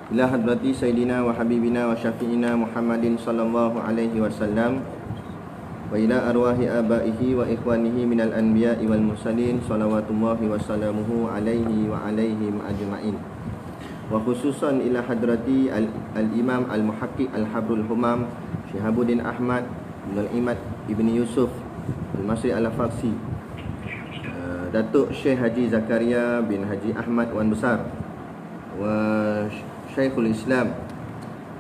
ila hadrati sayyidina wa habibina wa syafi'ina Muhammadin sallallahu alaihi wasallam wa ila arwahi abaihi wa ikhwanihi minal anbiya'i wal mursalin salawatullahi wa salamuhu alaihi wa alaihim ajma'in. Wa khususan ila hadrati al-imam al-muhaqqiq al-habrul humam Syihabuddin Ahmad bin al-Imad Ibn Yusuf al-Masri al-Farsi, Datuk Syekh Haji Zakaria bin Haji Ahmad Wan Besar wa Syekhul Islam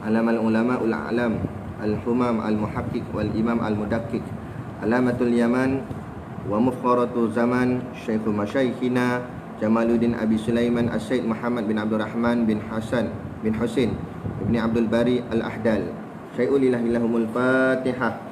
Alamal Ulama Ul A'lam Al-Humam Al-Muhaqqiq wal Imam Al-Mudakkik Alamatul Yaman wa Mufkharatu Zaman Syekhul Masyayikhina Jamaluddin Abi Sulaiman As-Said Muhammad bin Abdul Rahman bin Hasan bin Husain Ibni Abdul Bari Al-Ahdal. Syai'ul ilahillahumul Fatihah.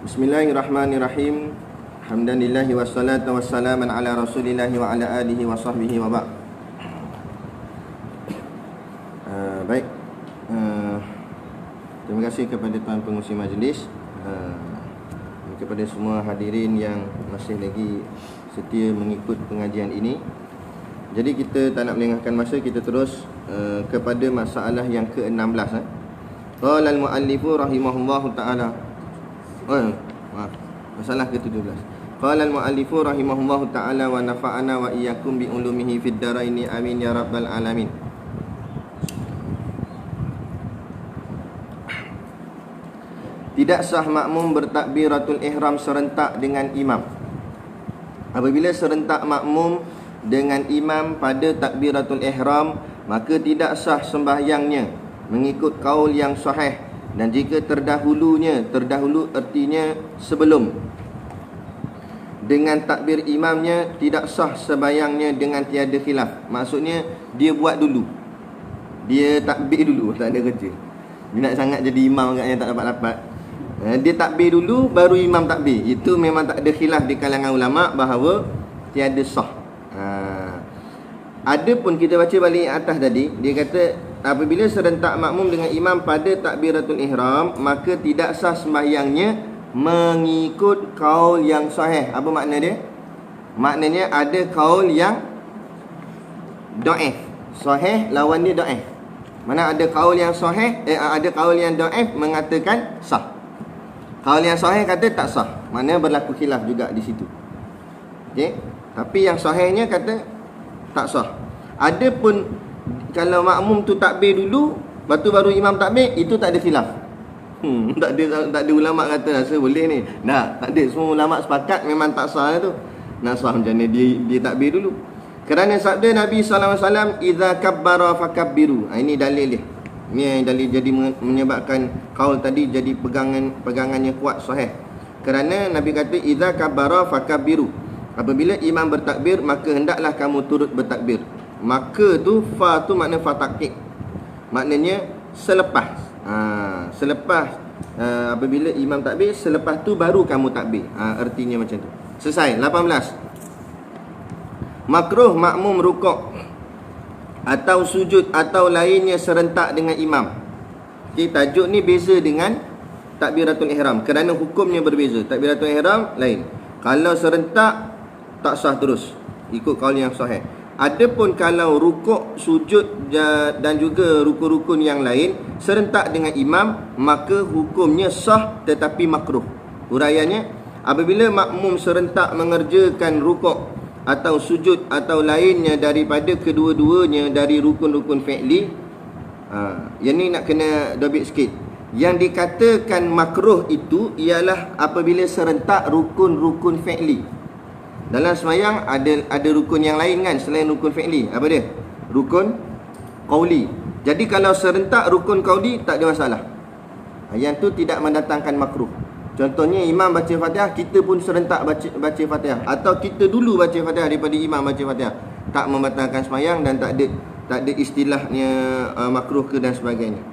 Bismillahirrahmanirrahim. Alhamdulillahi wassalatu wassalaman ala rasulillahi wa ala alihi wa sahbihi wa ba'd. Baik, terima kasih kepada tuan pengurusi majlis, kepada semua hadirin yang masih lagi setia mengikut pengajian ini. Jadi kita tak nak melengahkan masa, kita terus kepada masalah yang ke-16. Qala al-muallifu rahimahullahu ta'ala. Maaf, masalah ke-17. Qala al-muallifu rahimahullahu ta'ala wa nafa'ana wa iyyakum bi ulumihi fid dharaini amin ya rabbal alamin. Tidak sah makmum bertakbiratul ihram serentak dengan imam. Apabila serentak makmum dengan imam pada takbiratul ihram, maka tidak sah sembahyangnya mengikut kaul yang sahih. Dan jika terdahulu artinya sebelum, dengan takbir imamnya tidak sah sembahyangnya dengan tiada khilaf. Maksudnya dia buat dulu, dia takbir dulu, tak ada kerja. Dia nak sangat jadi imam agaknya tak dapat-dapat. Dia takbir dulu baru imam takbir. Itu memang tak ada khilaf di kalangan ulama bahawa tiada sah. Ada pun kita baca balik atas tadi, dia kata apabila serentak makmum dengan imam pada takbiratul ihram, maka tidak sah sembahyangnya mengikut kaul yang sahih. Apa makna dia? Maknanya ada kaul yang dhaif. Sahih lawan dia dhaif. Mana ada kaul yang sahih, ada kaul yang dhaif mengatakan sah. Kaul yang sahih kata tak sah. Maknanya berlaku khilaf juga di situ. Okey. Tapi yang sahihnya kata tak sah. Ada pun kalau makmum tu takbir dulu, lepas tu baru imam takbir, itu tak ada khilaf. Tak ada ulama kata rasa boleh ni. Tak ada. Semua ulama sepakat memang tak sah tu. Nak sah macam mana dia takbir dulu. Kerana sabda Nabi sallallahu alaihi wasallam, "Idza kabbara fakabbiru." Ini dalil dia. Ini dalil jadi menyebabkan kaul tadi jadi pegangannya kuat sahih. Kerana Nabi kata idza kabbara fakabbiru. Apabila imam bertakbir, maka hendaklah kamu turut bertakbir. Maka tu fa tu makna fatakik. Maknanya selepas. Apabila imam takbir, selepas tu baru kamu takbir. Artinya macam tu. Selesai. 18. Makruh makmum rukuk atau sujud atau lainnya serentak dengan imam. Okay, tajuk ni beza dengan takbiratul ihram kerana hukumnya berbeza. Takbiratul ihram lain. Kalau serentak tak sah terus ikut kaul yang sahih. Adapun kalau rukuk, sujud dan juga rukun-rukun yang lain serentak dengan imam, maka hukumnya sah tetapi makruh. Huraiannya, apabila makmum serentak mengerjakan rukuk atau sujud atau lainnya daripada kedua-duanya dari rukun-rukun fi'li, yang ni nak kena dobit sikit. Yang dikatakan makruh itu ialah apabila serentak rukun-rukun fi'li. Dalam sembahyang ada rukun yang lain kan selain rukun fi'li. Apa dia? Rukun qauli. Jadi kalau serentak rukun qauli tak ada masalah. Yang tu tidak mendatangkan makruh. Contohnya imam baca Fatihah, kita pun serentak baca Fatihah, atau kita dulu baca Fatihah daripada imam baca Fatihah, tak membatalkan sembahyang dan tak ada istilahnya makruh ke dan sebagainya.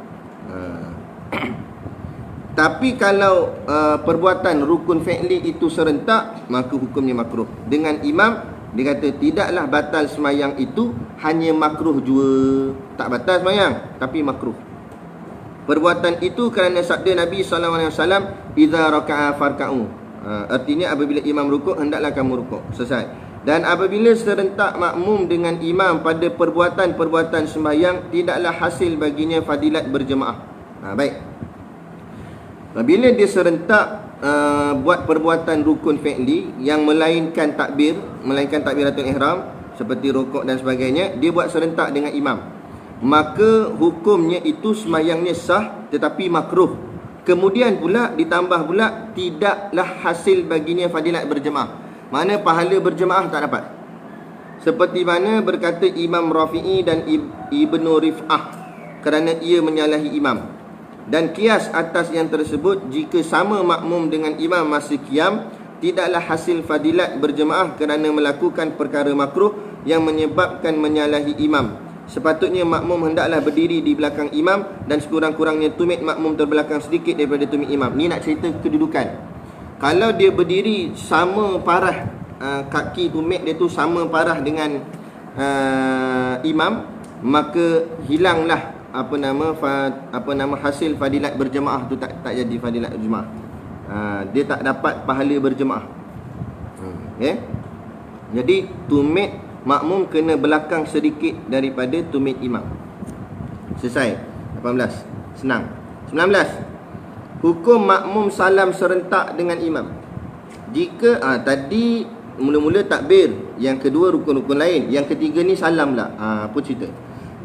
Tapi kalau perbuatan rukun fi'li itu serentak, maka hukumnya makruh. Dengan imam, dia kata tidaklah batal semayang itu, hanya makruh jua. Tak batal semayang, tapi makruh. Perbuatan itu kerana sabda Nabi SAW, "Idza raka'a farka'u." Artinya apabila imam rukuk, hendaklah kamu rukuk. Selesai. Dan apabila serentak makmum dengan imam pada perbuatan-perbuatan sembahyang, tidaklah hasil baginya fadilat berjemaah. Baik. Bila dia serentak buat perbuatan rukun fi'li yang melainkan takbiratul ihram seperti rukuk dan sebagainya, dia buat serentak dengan imam, maka hukumnya itu sembahyangnya sah tetapi makruh. Kemudian pula ditambah pula tidaklah hasil baginya fadilat berjemaah. Mana pahala berjemaah tak dapat. Seperti mana berkata Imam Rafi'i dan Ibnu Rif'ah kerana ia menyalahi imam. Dan kias atas yang tersebut, jika sama makmum dengan imam masa qiyam, tidaklah hasil fadilat berjemaah kerana melakukan perkara makruh yang menyebabkan menyalahi imam. Sepatutnya makmum hendaklah berdiri di belakang imam dan sekurang-kurangnya tumit makmum terbelakang sedikit daripada tumit imam. Ni nak cerita kedudukan. Kalau dia berdiri sama parah, kaki tumit dia tu sama parah dengan imam, maka hilanglah hasil fadilat berjemaah tu, tak jadi fadilat berjemaah. Dia tak dapat pahala berjemaah. Okay? Jadi tumit makmum kena belakang sedikit daripada tumit imam. Selesai. 18. Senang. 19. Hukum makmum salam serentak dengan imam. Jika tadi mula-mula takbir, yang kedua rukun-rukun lain, yang ketiga ni salam lah. Apa cerita?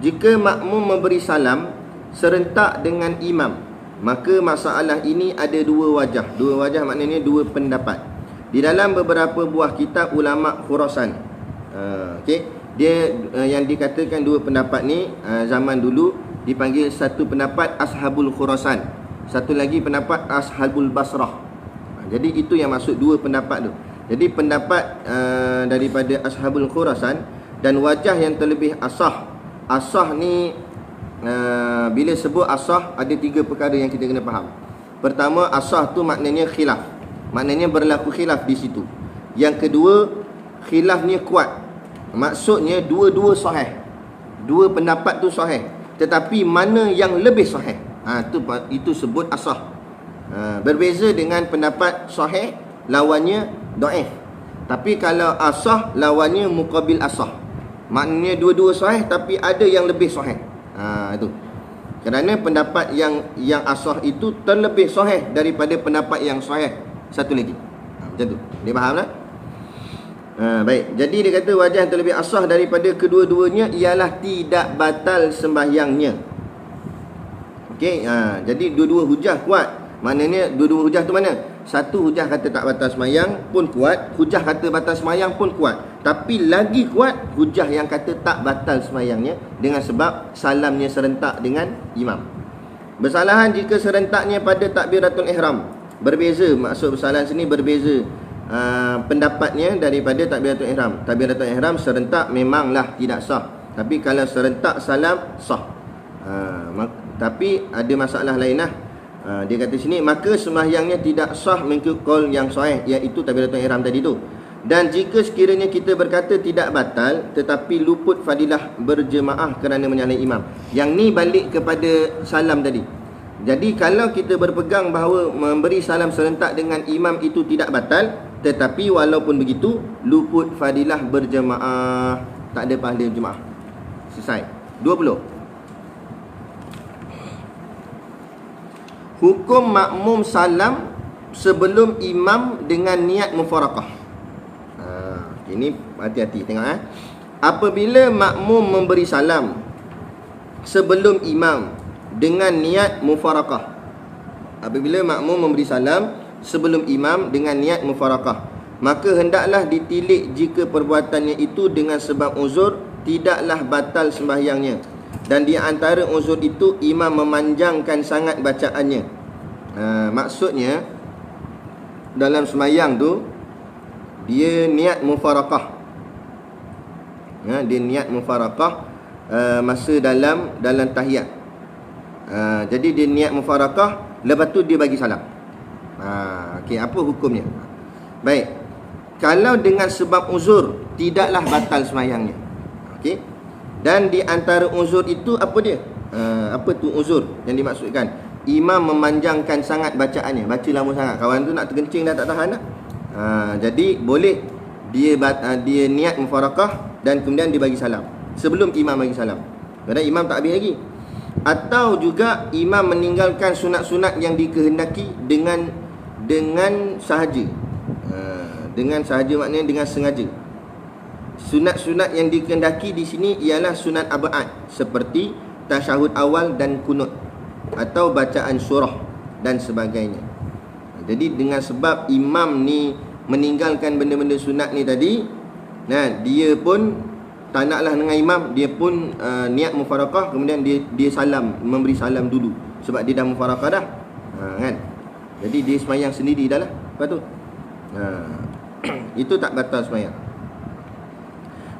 Jika makmum memberi salam serentak dengan imam, maka masalah ini ada dua wajah. Dua wajah maknanya dua pendapat. Di dalam beberapa buah kitab ulama Khurasan. Okey, dia yang dikatakan dua pendapat ni zaman dulu dipanggil satu pendapat Ashabul Khurasan, satu lagi pendapat Ashabul Basrah. Jadi itu yang maksud dua pendapat tu. Jadi pendapat daripada Ashabul Khurasan, dan wajah yang terlebih asah. Asah ni bila sebut asah, ada tiga perkara yang kita kena faham. Pertama, asah tu maknanya khilaf, maknanya berlaku khilaf di situ. Yang kedua, khilafnya kuat, maksudnya dua-dua sahih, dua pendapat tu sahih, tetapi mana yang lebih sahih, itu sebut asah. Berbeza dengan pendapat sahih, lawannya dhaif. Tapi kalau asah, lawannya muqabil asah, maknanya dua-dua sahih tapi ada yang lebih sahih. Itu. Kerana pendapat yang asah itu terlebih sahih daripada pendapat yang sahih satu lagi. Macam tu. Dia faham tak? Baik. Jadi dia kata wajah yang terlebih asah daripada kedua-duanya ialah tidak batal sembahyangnya. Okey, jadi dua-dua hujah kuat. Maknanya dua-dua hujah tu mana? Satu hujah kata tak batal sembahyang pun kuat, hujah kata batal sembahyang pun kuat. Tapi lagi kuat hujah yang kata tak batal sembahyangnya dengan sebab salamnya serentak dengan imam. Bersalahan jika serentaknya pada takbiratul ihram. Berbeza, maksud bersalahan sini berbeza pendapatnya daripada takbiratul ihram. Takbiratul ihram serentak memanglah tidak sah, tapi kalau serentak salam sah. Tapi ada masalah lain lah. Dia kata sini, maka sembahyangnya tidak sah mengikut qaul yang sahih, iaitu takbiratul ihram tadi tu. Dan jika sekiranya kita berkata tidak batal tetapi luput fadilah berjemaah kerana menyalahi imam, yang ni balik kepada salam tadi. Jadi kalau kita berpegang bahawa memberi salam serentak dengan imam itu tidak batal, tetapi walaupun begitu luput fadilah berjemaah, tak ada pahala jemaah. Selesai. 20. Hukum makmum salam sebelum imam dengan niat mufaraqah. Ini hati-hati tengok. Apabila makmum memberi salam sebelum imam dengan niat mufaraqah. Apabila makmum memberi salam sebelum imam dengan niat mufaraqah, maka hendaklah ditilik jika perbuatannya itu dengan sebab uzur, tidaklah batal sembahyangnya. Dan di antara uzur itu imam memanjangkan sangat bacaannya. Maksudnya dalam sembahyang tu dia niat mufaraqah. Dia niat mufaraqah masa dalam tahiyat. Jadi dia niat mufaraqah lepas tu dia bagi salam. Okey, apa hukumnya? Baik. Kalau dengan sebab uzur, tidaklah batal sembahyangnya. Okey. Dan di antara uzur itu apa dia? Apa tu uzur yang dimaksudkan? Imam memanjangkan sangat bacaannya, baca lama sangat. Kawan tu nak terkencing dah tak tahan dah. Jadi boleh dia niat mufarakah dan kemudian dia bagi salam sebelum imam bagi salam. Kerana imam tak habis lagi. Atau juga imam meninggalkan sunat-sunat yang dikehendaki dengan sahaja. Dengan sahaja maknanya dengan sengaja. Sunat-sunat yang dikehendaki di sini ialah sunat abad seperti tasyahud awal dan kunut atau bacaan surah dan sebagainya. Jadi dengan sebab imam ni meninggalkan benda-benda sunat ni tadi, dia pun tak naklah dengan imam, dia pun niat mufarakah, kemudian dia salam, memberi salam dulu sebab dia dah mufarakah dah. Kan? Jadi dia sembahyang sendiri dah lah. Lepas tu itu tak batal sembahyang.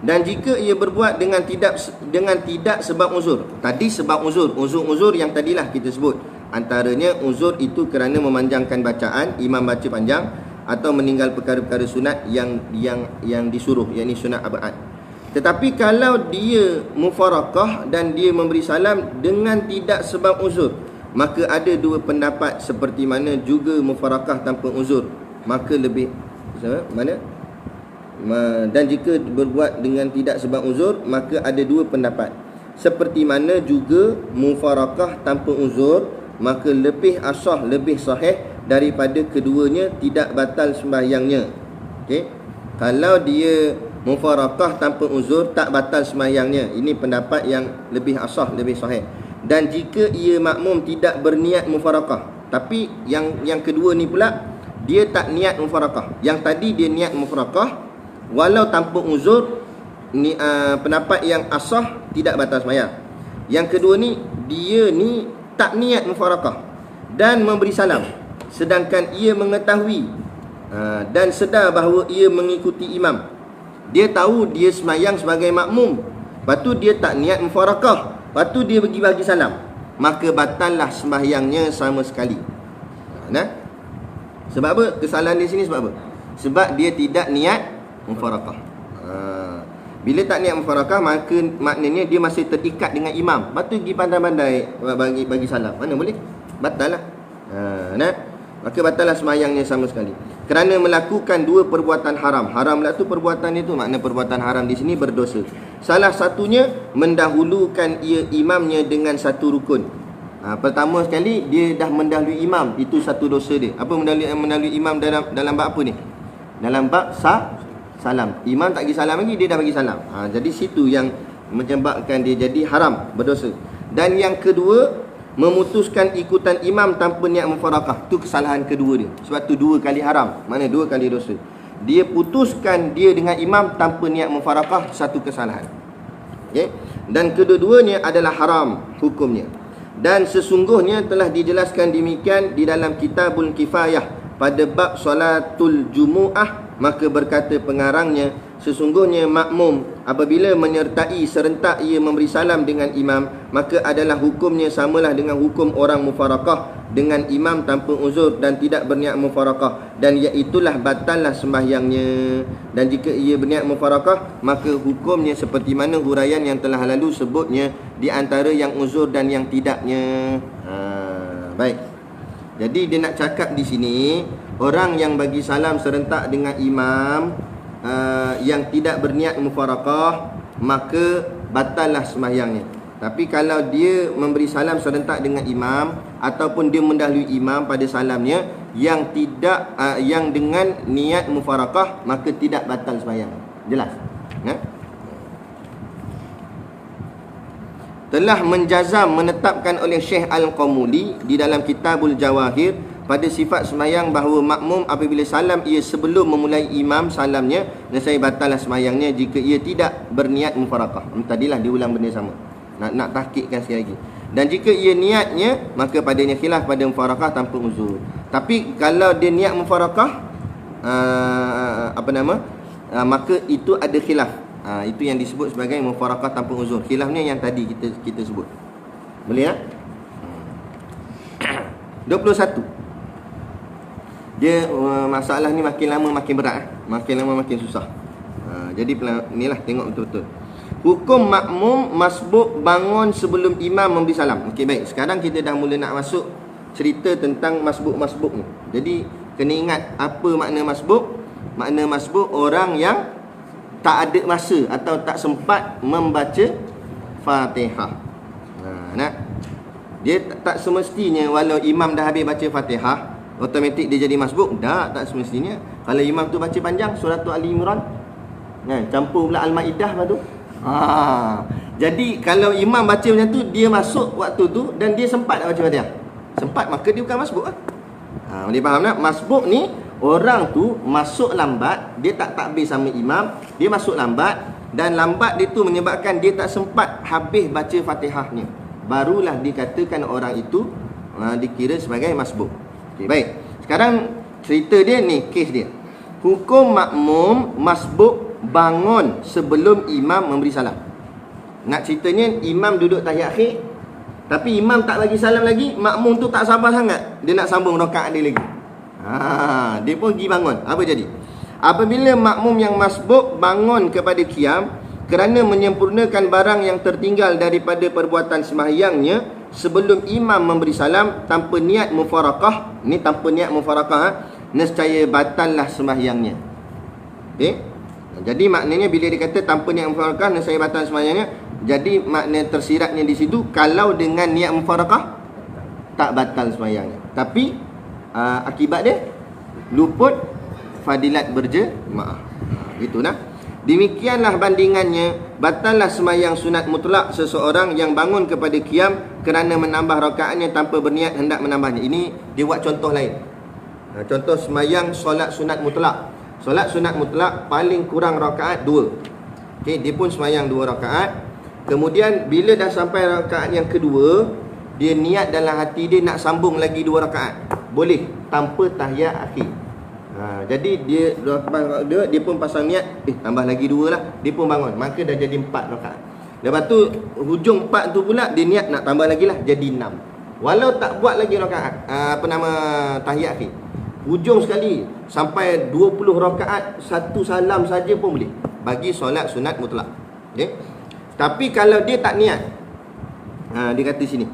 Dan jika ia berbuat dengan tidak sebab uzur. Tadi sebab uzur yang tadilah kita sebut. Antaranya uzur itu kerana memanjangkan bacaan, imam baca panjang, atau meninggal perkara-perkara sunat yang disuruh, yakni sunat abad. Tetapi kalau dia mufarakah dan dia memberi salam dengan tidak sebab uzur, maka ada dua pendapat seperti mana juga mufarakah tanpa uzur, maka lebih mana? Dan jika berbuat dengan tidak sebab uzur, maka ada dua pendapat. Seperti mana juga mufarakah tanpa uzur, maka lebih asah, lebih sahih daripada keduanya, tidak batal sembahyangnya. Okey. Kalau dia mufarakah tanpa uzur, tak batal sembahyangnya. Ini pendapat yang lebih asah, lebih sahih. Dan jika ia makmum tidak berniat mufarakah, tapi yang kedua ni pula dia tak niat mufarakah. Yang tadi dia niat mufarakah walau tanpa uzur, ni pendapat yang asah, tidak batal sembahyang. Yang kedua ni dia ni tak niat mufarakah dan memberi salam, sedangkan ia mengetahui dan sedar bahawa ia mengikuti imam. Dia tahu dia sembahyang sebagai makmum, lepas tu dia tak niat mufarakah, lepas tu dia bagi salam, maka batallah sembahyangnya sama sekali. Sebab apa? Kesalahan di sini sebab apa? Sebab dia tidak niat mufarakah. Bila tak niat mufarakah, maka maknanya dia masih terikat dengan imam. Lepas tu pergi pandai-pandai bagi salam. Mana boleh? Batal lah. Maka batal lah sembahyangnya sama sekali. Kerana melakukan dua perbuatan haram. Haram lah tu perbuatan itu, makna perbuatan haram di sini berdosa. Salah satunya mendahulukan imamnya dengan satu rukun. Pertama sekali dia dah mendahului imam, itu satu dosa dia. Apa mendahului imam dalam bab apa ni? Dalam bab salam. Imam tak bagi salam lagi, dia dah bagi salam. Jadi situ yang menyebabkan dia jadi haram, berdosa. Dan yang kedua, memutuskan ikutan imam tanpa niat mufarakah. Itu kesalahan kedua dia. Sebab tu dua kali haram, mana dua kali dosa. Dia putuskan dia dengan imam tanpa niat mufarakah, satu kesalahan. Okay? Dan kedua-duanya adalah haram hukumnya. Dan sesungguhnya telah dijelaskan demikian di dalam Kitabul Kifayah pada bab Salatul Jumu'ah. Maka berkata pengarangnya, sesungguhnya makmum apabila menyertai serentak ia memberi salam dengan imam, maka adalah hukumnya samalah dengan hukum orang mufarakah dengan imam tanpa uzur dan tidak berniat mufarakah, dan iaitulah batallah sembahyangnya. Dan jika ia berniat mufarakah, maka hukumnya seperti mana huraian yang telah lalu sebutnya, di antara yang uzur dan yang tidaknya. Baik. Jadi dia nak cakap di sini, orang yang bagi salam serentak dengan imam yang tidak berniat mufarakah, maka batallah sembahyangnya. Tapi kalau dia memberi salam serentak dengan imam ataupun dia mendahului imam pada salamnya yang tidak yang dengan niat mufarakah, maka tidak batal sembahyang. Jelas? Telah menjazam menetapkan oleh Syekh Al-Qamuli di dalam Kitabul Jawahir pada sifat sembahyang bahawa makmum apabila salam ia sebelum memulai imam salamnya, nescaya batallah sembahyangnya jika ia tidak berniat mufarakah. Tadilah diulang benda sama. Nak tahqiqkan sekali lagi. Dan jika ia niatnya, maka padanya khilaf pada mufarakah tanpa uzur. Tapi kalau dia niat mufarakah maka itu ada khilaf. Itu yang disebut sebagai mufarakah tanpa uzur. Khilafnya yang tadi kita sebut. Boleh tak? 21. Dia masalah ni makin lama makin berat, makin lama makin susah. Jadi inilah tengok betul-betul. Hukum makmum masbuk bangun sebelum imam memberi salam. Okey, baik. Sekarang kita dah mula nak masuk cerita tentang masbuk-masbuk ni. Jadi kena ingat apa makna masbuk. Makna masbuk orang yang tak ada masa atau tak sempat membaca Fatihah. Nak? Dia tak semestinya walau imam dah habis baca Fatihah automatik dia jadi masbuk. Tak semestinya. Kalau imam tu baca panjang surah Ali Imran, campur pula Al-Maidah lepas tu. Jadi kalau imam baca macam tu, dia masuk waktu tu dan dia sempat nak baca Fatihah. Sempat, maka dia bukan masbuk lah. Boleh faham tak? Masbuk ni orang tu masuk lambat, dia tak takbir sama imam, dia masuk lambat, dan lambat dia tu menyebabkan dia tak sempat habis baca Fatihahnya. Barulah dikatakan orang itu dikira sebagai masbuk. Okey, baik. Sekarang cerita dia ni, kes dia. Hukum makmum masbuk bangun sebelum imam memberi salam. Nak ceritanya imam duduk tahiyat akhir, tapi imam tak bagi salam lagi, makmum tu tak sabar sangat, dia nak sambung rakaat dia lagi. Dia pun pergi bangun. Apa jadi? Apabila makmum yang masbuk bangun kepada qiyam kerana menyempurnakan barang yang tertinggal daripada perbuatan sembahyangnya sebelum imam memberi salam tanpa niat mufarakah, ni tanpa niat mufarakah, nescaya batallah sembahyangnya. Okey? Jadi maknanya bila dia kata tanpa niat mufarakah nescaya batal sembahyangnya, jadi makna tersiratnya di situ kalau dengan niat mufarakah tak batal sembahyangnya. Tapi akibat dia luput fadilat berjemaah. Gitulah. Demikianlah bandingannya, batallah sembahyang sunat mutlak seseorang yang bangun kepada qiyam kerana menambah rakaatnya tanpa berniat hendak menambahnya. Ini dia buat contoh lain. Contoh sembahyang solat sunat mutlak. Solat sunat mutlak paling kurang rakaat 2. Okey, dia pun sembahyang 2 rakaat. Kemudian bila dah sampai rakaat yang kedua, dia niat dalam hati dia nak sambung lagi 2 rakaat. Boleh tanpa tahiyat akhir. Jadi dia pun pasang niat, tambah lagi 2 lah. Dia pun bangun, maka dah jadi 4 rakaat. Lepas tu hujung 4 tu pula dia niat nak tambah lagi lah, jadi 6. Walau tak buat lagi rakaat tahiyat akhir, hujung sekali sampai 20 rakaat, 1 salam saja pun boleh bagi solat sunat mutlak. Okay? Tapi kalau dia tak niat, dia kata sini,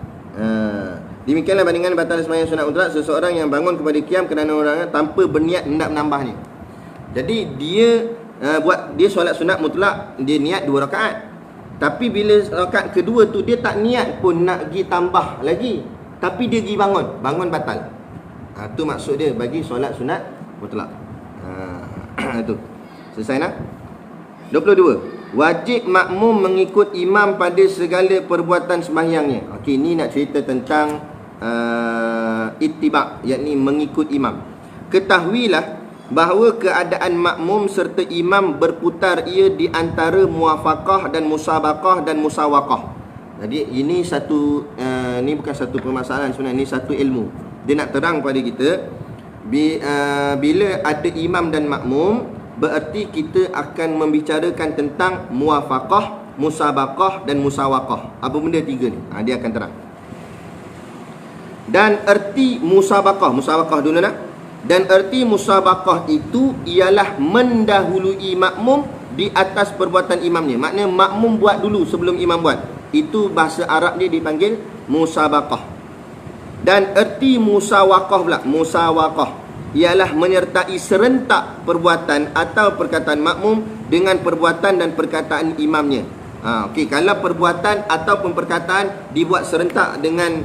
demikianlah bandingan batal sembahyang sunat mutlak seseorang yang bangun kepada qiyam kerana orang tanpa berniat hendak menambahnya. Jadi dia dia solat sunat mutlak, dia niat 2 rakaat. Tapi bila rakaat kedua tu dia tak niat pun nak pergi tambah lagi, tapi dia pergi bangun batal. Tu maksud dia bagi solat sunat mutlak. Itu. Selesai nak? 22. Wajib makmum mengikut imam pada segala perbuatan sembahyangnya. Okey, ni nak cerita tentang ittiba', yakni mengikut imam. Ketahuilah bahawa keadaan makmum serta imam berputar ia di antara muwafaqah dan musabaqah dan musawaqah. Jadi ini satu ni bukan satu permasalahan sebenarnya, ini satu ilmu. Dia nak terang pada kita bila ada imam dan makmum, bererti kita akan membicarakan tentang muwafaqah, musabaqah dan musawaqah. Apa benda 3 ni? Dia akan terang. Dan erti musabaqah dulu nak. Dan erti musabaqah itu ialah mendahului makmum di atas perbuatan imamnya. Maknanya makmum buat dulu sebelum imam buat. Itu bahasa Arab dia dipanggil musabaqah. Dan erti musawaqah pula, musawaqah ialah menyertai serentak perbuatan atau perkataan makmum dengan perbuatan dan perkataan imamnya. Okey, kalau perbuatan ataupun perkataan dibuat serentak dengan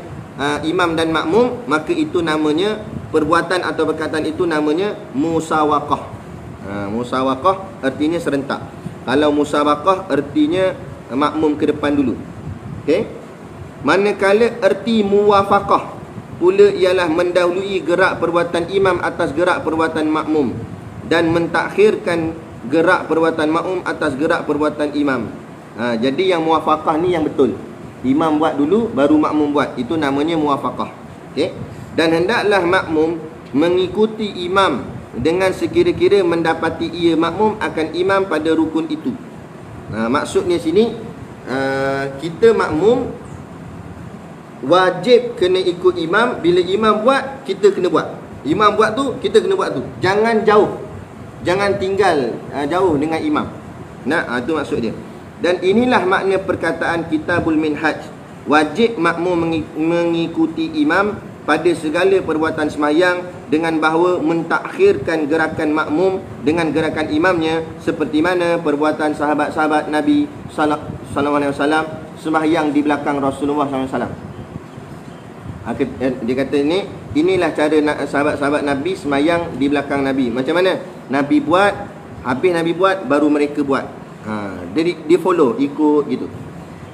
imam dan makmum, maka itu namanya perbuatan atau perkataan itu namanya musawaqah. Musawaqah artinya serentak. Kalau musabaqah artinya makmum ke depan dulu. Okey. Manakala erti muwafaqah pula ialah mendahului gerak perbuatan imam atas gerak perbuatan makmum dan mentakhirkan gerak perbuatan makmum atas gerak perbuatan imam. Jadi yang muwafaqah ni yang betul. Imam buat dulu baru makmum buat. Itu namanya muwafaqah. Okey. Dan hendaklah makmum mengikuti imam dengan sekira-kira mendapati ia makmum akan imam pada rukun itu. Maksudnya sini kita makmum wajib kena ikut imam. Bila imam buat, kita kena buat. Imam buat tu, kita kena buat tu. Jangan jauh, jangan tinggal jauh dengan imam. Itu maksud dia. Dan inilah makna perkataan Kitabul Minhaj. Wajib makmum mengikuti imam pada segala perbuatan sembahyang, dengan bahawa mentakhirkan gerakan makmum dengan gerakan imamnya, seperti mana perbuatan sahabat-sahabat Nabi sallallahu alaihi wasallam sembahyang di belakang Rasulullah sallallahu alaihi wasallam. Dia kata inilah cara sahabat-sahabat Nabi sembahyang di belakang Nabi. Macam mana? Nabi buat, habis Nabi buat, baru mereka buat. Dia follow, ikut gitu.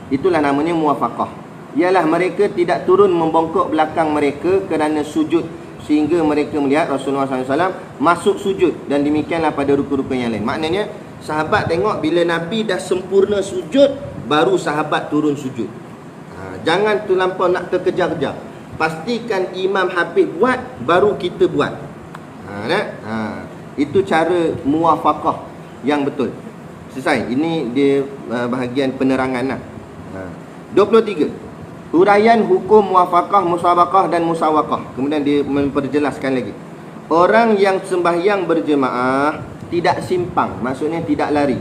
Itulah namanya muwafaqah. Ialah mereka tidak turun membongkok belakang mereka kerana sujud, sehingga mereka melihat Rasulullah SAW masuk sujud, dan demikianlah pada rukun-rukun yang lain. Maknanya sahabat tengok bila Nabi dah sempurna sujud, baru sahabat turun sujud. Jangan terlampau nak terkejar-kejar. Pastikan imam habis buat, baru kita buat. Itu cara muwafaqah yang betul. Selesai. Ini dia bahagian penerangan lah. 23. Huraian hukum muwafaqah, musabaqah dan musawaqah. Kemudian dia memperjelaskan lagi. Orang yang sembahyang berjemaah tidak simpang, maksudnya tidak lari.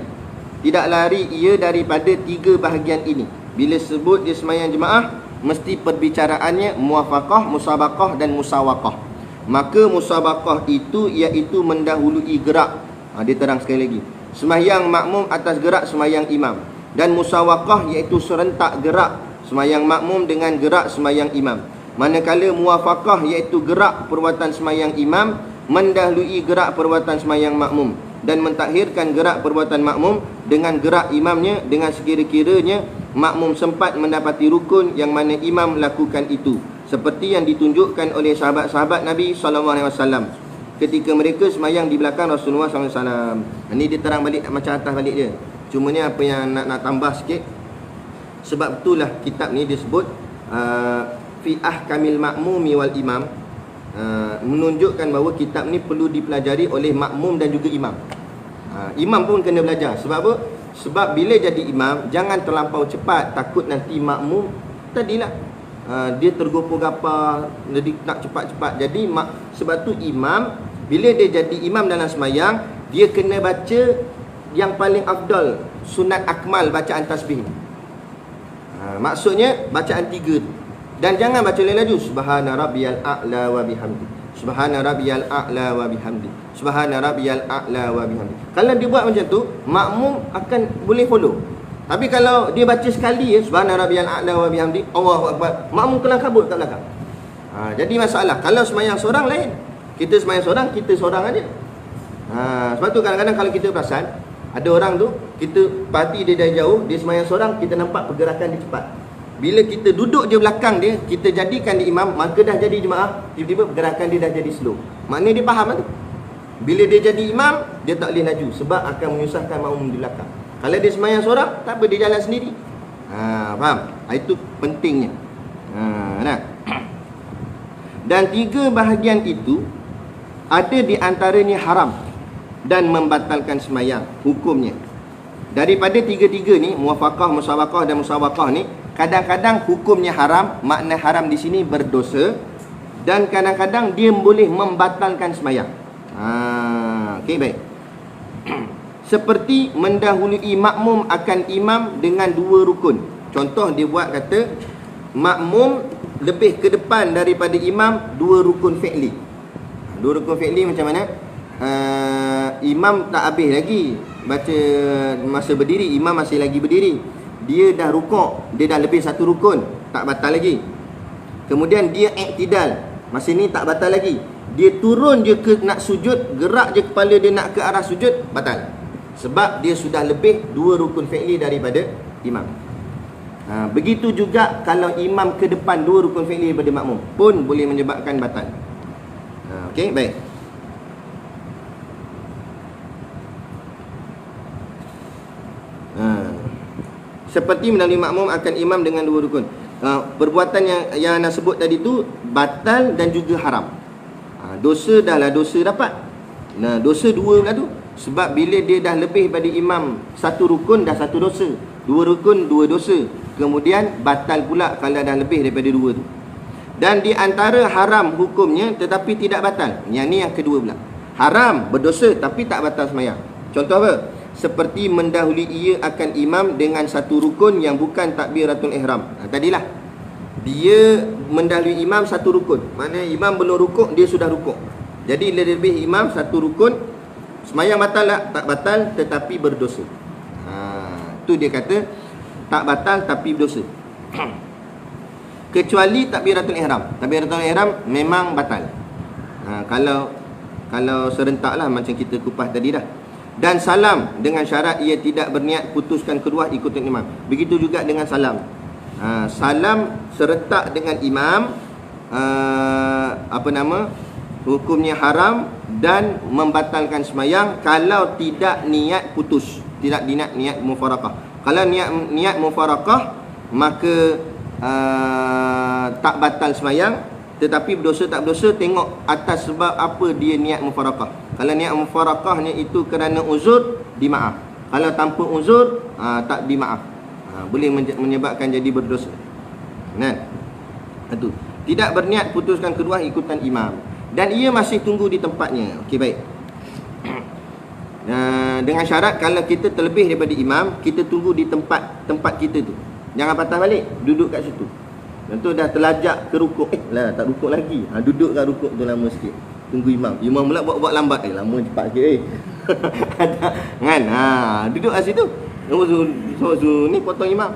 Tidak lari ia daripada tiga bahagian ini. Bila sebut dia sembahyang jemaah, mesti perbicaraannya muwafaqah, musabaqah dan musawaqah. Maka musabaqah itu iaitu mendahului gerak. Dia terang sekali lagi. Sembahyang makmum atas gerak sembahyang imam. Dan musawaqah iaitu serentak gerak sembahyang makmum dengan gerak sembahyang imam. Manakala muwafaqah iaitu gerak perbuatan sembahyang imam mendahului gerak perbuatan sembahyang makmum, dan mentakhirkan gerak perbuatan makmum dengan gerak imamnya, dengan sekira-kiranya makmum sempat mendapati rukun yang mana imam lakukan itu, seperti yang ditunjukkan oleh sahabat-sahabat Nabi SAW ketika mereka sembahyang di belakang Rasulullah SAW. Ini dia terang balik macam atas balik dia. Cumanya apa yang nak tambah sikit, sebab itulah kitab ni disebut fi ahkamil ma'mumi wal imam, menunjukkan bahawa kitab ni perlu dipelajari oleh makmum dan juga imam. Imam pun kena belajar. Sebab apa? Sebab bila jadi imam, jangan terlampau cepat, takut nanti makmum tadilah dia tergopoh-gapar, jadi nak cepat-cepat. Jadi sebab tu imam bila dia jadi imam dalam sembahyang, dia kena baca yang paling afdal, sunat akmal bacaan tasbih. Maksudnya bacaan tiga tu. Dan jangan baca laju. Subhana rabbiyal a'la wa bihamdi. Subhana rabbiyal a'la wa bihamdi. Subhana rabbiyal a'la wa bihamdi. Kalau dia buat macam tu, makmum akan boleh follow. Tapi kalau dia baca sekali Subhana rabbiyal a'la wa bihamdi, Allahu akbar, makmum kelang kabut kat belakang. Jadi masalah. Kalau sembahyang seorang lain. Kita sembahyang seorang, kita seorang aja. Sebab tu kadang-kadang kalau kita perasan, ada orang tu, kita parti dia dari jauh, dia sembahyang seorang, kita nampak pergerakan dia cepat. Bila kita duduk je belakang dia, kita jadikan dia imam, maka dah jadi jemaah, tiba-tiba pergerakan dia dah jadi slow. Maknanya dia faham tu. Bila dia jadi imam, dia tak boleh laju, sebab akan menyusahkan makmum di belakang. Kalau dia sembahyang seorang, tak apa, dia jalan sendiri. Faham? Itu pentingnya. Dan tiga bahagian itu ada di antaranya haram dan membatalkan sembahyang hukumnya. Daripada tiga-tiga ni, muwafaqah, musawaqah dan musawaqah ni, kadang-kadang hukumnya haram. Makna haram di sini berdosa, dan kadang-kadang dia boleh membatalkan sembahyang. Okey, baik. Seperti mendahului makmum akan imam dengan dua rukun. Contoh dia buat kata makmum lebih ke depan daripada imam dua rukun fi'li. Dua rukun fi'li macam mana? Imam tak habis lagi baca masa berdiri, imam masih lagi berdiri. Dia dah rukuk, dia dah lebih satu rukun, tak batal lagi. Kemudian dia iktidal, masa ni tak batal lagi. Dia turun je ke nak sujud, gerak je kepala dia nak ke arah sujud, batal. Sebab dia sudah lebih dua rukun fi'li daripada imam. Begitu juga kalau imam ke depan dua rukun fi'li daripada makmum, pun boleh menyebabkan batal. Okey, baik. Seperti mendahului makmum akan imam dengan dua rukun. Perbuatan yang nak sebut tadi tu batal dan juga haram. Dosa dah lah dosa dapat. Dosa dua pula tu. Sebab bila dia dah lebih pada imam satu rukun, dah satu dosa. Dua rukun, dua dosa. Kemudian batal pula kalau dah lebih daripada 2 tu. Dan di antara haram hukumnya tetapi tidak batal. Yang ni yang kedua pula. Haram, berdosa tapi tak batal sembahyang. Contoh apa? Seperti mendahului ia akan imam dengan satu rukun yang bukan takbiratul ihram. Tadilah. Dia mendahului imam satu rukun. Maknanya imam belum rukuk, dia sudah rukuk. Jadi lebih imam satu rukun, sembahyang batal tak? Tak batal tetapi berdosa. Tu dia kata tak batal tapi berdosa. Kecuali takbiratul ihram. Takbiratul ihram memang batal. Kalau serentak lah macam kita kupas tadi dah. Dan salam dengan syarat ia tidak berniat putuskan kedua ikutin imam. Begitu juga dengan salam. Salam serentak dengan imam, hukumnya haram dan membatalkan sembahyang kalau tidak niat putus, tidak niat mufaraqah. Kalau niat mufaraqah maka tak batal sembahyang, tetapi berdosa tak berdosa tengok atas sebab apa dia niat mufaraqah. Kalau niat mufaraqahnya itu kerana uzur, dimaaf. Kalau tanpa uzur, tak dimaaf. Boleh menyebabkan jadi berdosa. Nah, itu. Tidak berniat putuskan kedua ikutan imam. Dan ia masih tunggu di tempatnya. Okey, baik. Dengan syarat kalau kita terlebih daripada imam, kita tunggu di tempat kita tu. Jangan patah balik, duduk kat situ. Contoh dah terlajak ke rukuk, tak rukuk lagi. Duduk kat rukuk tu lama sikit. Tunggu imam. Imam pula buat lambat. Lama cepat sikit kan? Duduk kat situ. Ni potong imam.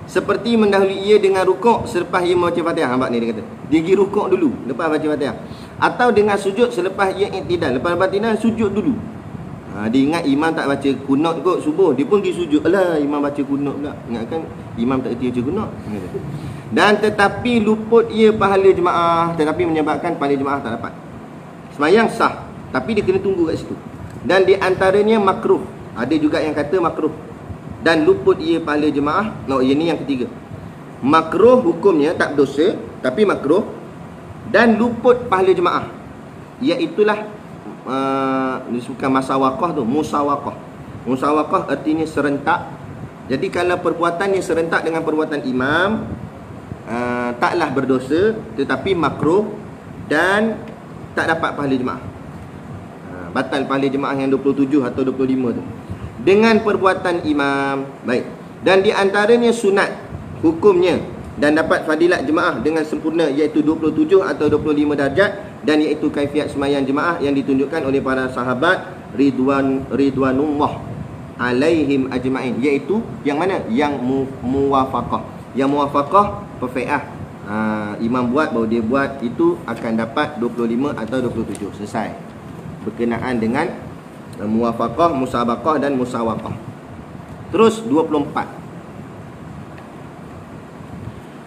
Seperti mendahului ia dengan rukuk selepas ia membaca Fatihah. Nampak ni dia kata. Dia pergi rukuk dulu lepas baca Fatihah. Atau dengan sujud selepas ia iktidal. Lepas Fatihah sujud dulu. Dia ingat imam tak baca kunut kot subuh, dia pun pergi sujud. Alah, imam baca kunut pula. Ingatkan imam tak erti baca kunut. Dan tetapi luput ia pahala jemaah, tetapi menyebabkan pahala jemaah tak dapat. Sembahyang sah, tapi dia kena tunggu kat situ. Dan di antaranya makruh. Ada juga yang kata makruh. Dan luput ia pahala jemaah. Ini yang ketiga. Makruh hukumnya tak berdosa, tapi makruh. Dan luput pahala jemaah, iaitulah disebutkan masawaqah tu, musawaqah. Musawaqah artinya serentak. Jadi kalau perbuatannya serentak dengan perbuatan imam, taklah berdosa, tetapi makruh dan tak dapat pahala jemaah. Batal pahala jemaah yang 27 atau 25 tu dengan perbuatan imam. Baik. Dan di antaranya sunat hukumnya dan dapat fadilat jemaah dengan sempurna, iaitu 27 atau 25 darjat, dan iaitu kaifiat sembahyang jemaah yang ditunjukkan oleh para sahabat ridwanullah alaihim ajma'in, iaitu yang mana? Yang muwafaqah. Yang muwafaqah perfect imam buat baru dia buat, itu akan dapat 25 atau 27. Selesai. Berkenaan dengan muwafaqah, musabaqah dan musawaqah. Terus 24.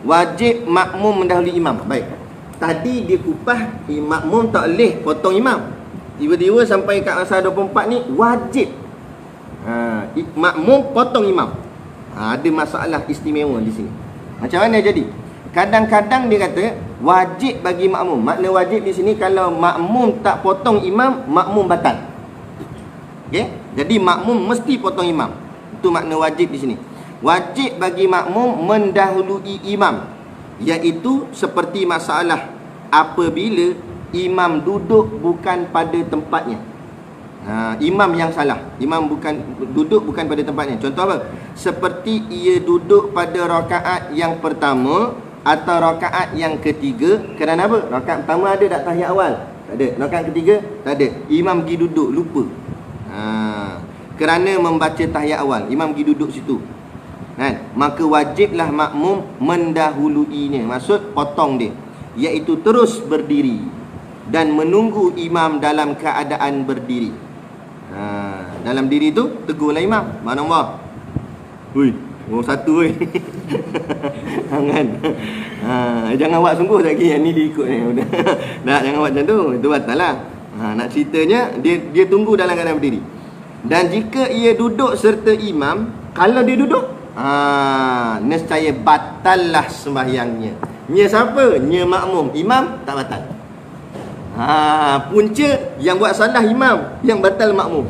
Wajib makmum mendahului imam. Baik. Tadi dia kupah makmum tak boleh potong imam. Tiba-tiba sampai kat masa 24 ni wajib makmum potong imam. Ada masalah istimewa di sini. Macam mana jadi? Kadang-kadang dia kata wajib bagi makmum. Makna wajib di sini kalau makmum tak potong imam, makmum batal. Okey? Jadi makmum mesti potong imam. Itu makna wajib di sini. Wajib bagi makmum mendahului imam, iaitu seperti masalah apabila imam duduk bukan pada tempatnya. Imam yang salah. Imam duduk bukan pada tempatnya. Contoh apa? Seperti ia duduk pada rakaat yang pertama atau rakaat yang ketiga. Kerana apa? Rakaat pertama ada tak tahiyat awal? Tak ada. Rakaat ketiga? Tak ada. Imam pergi duduk, lupa. Kerana membaca tahiyat awal, imam pergi duduk situ. Maka wajiblah makmum mendahuluinya. Maksud potong dia, iaitu terus berdiri dan menunggu imam dalam keadaan berdiri. Dalam diri tu tegurlah imam, subhanallah, hui, orang satu hui. Jangan jangan buat sungguh lagi, yang ni diikut ni. Tak, jangan buat macam tu, itu batal lah. Nak ceritanya dia tunggu dalam keadaan berdiri. Dan jika ia duduk serta imam, kalau dia duduk, nescaya batallah sembahyangnya. Nya siapa? Nya makmum. Imam tak batal. Punca yang buat salah imam, yang batal makmum.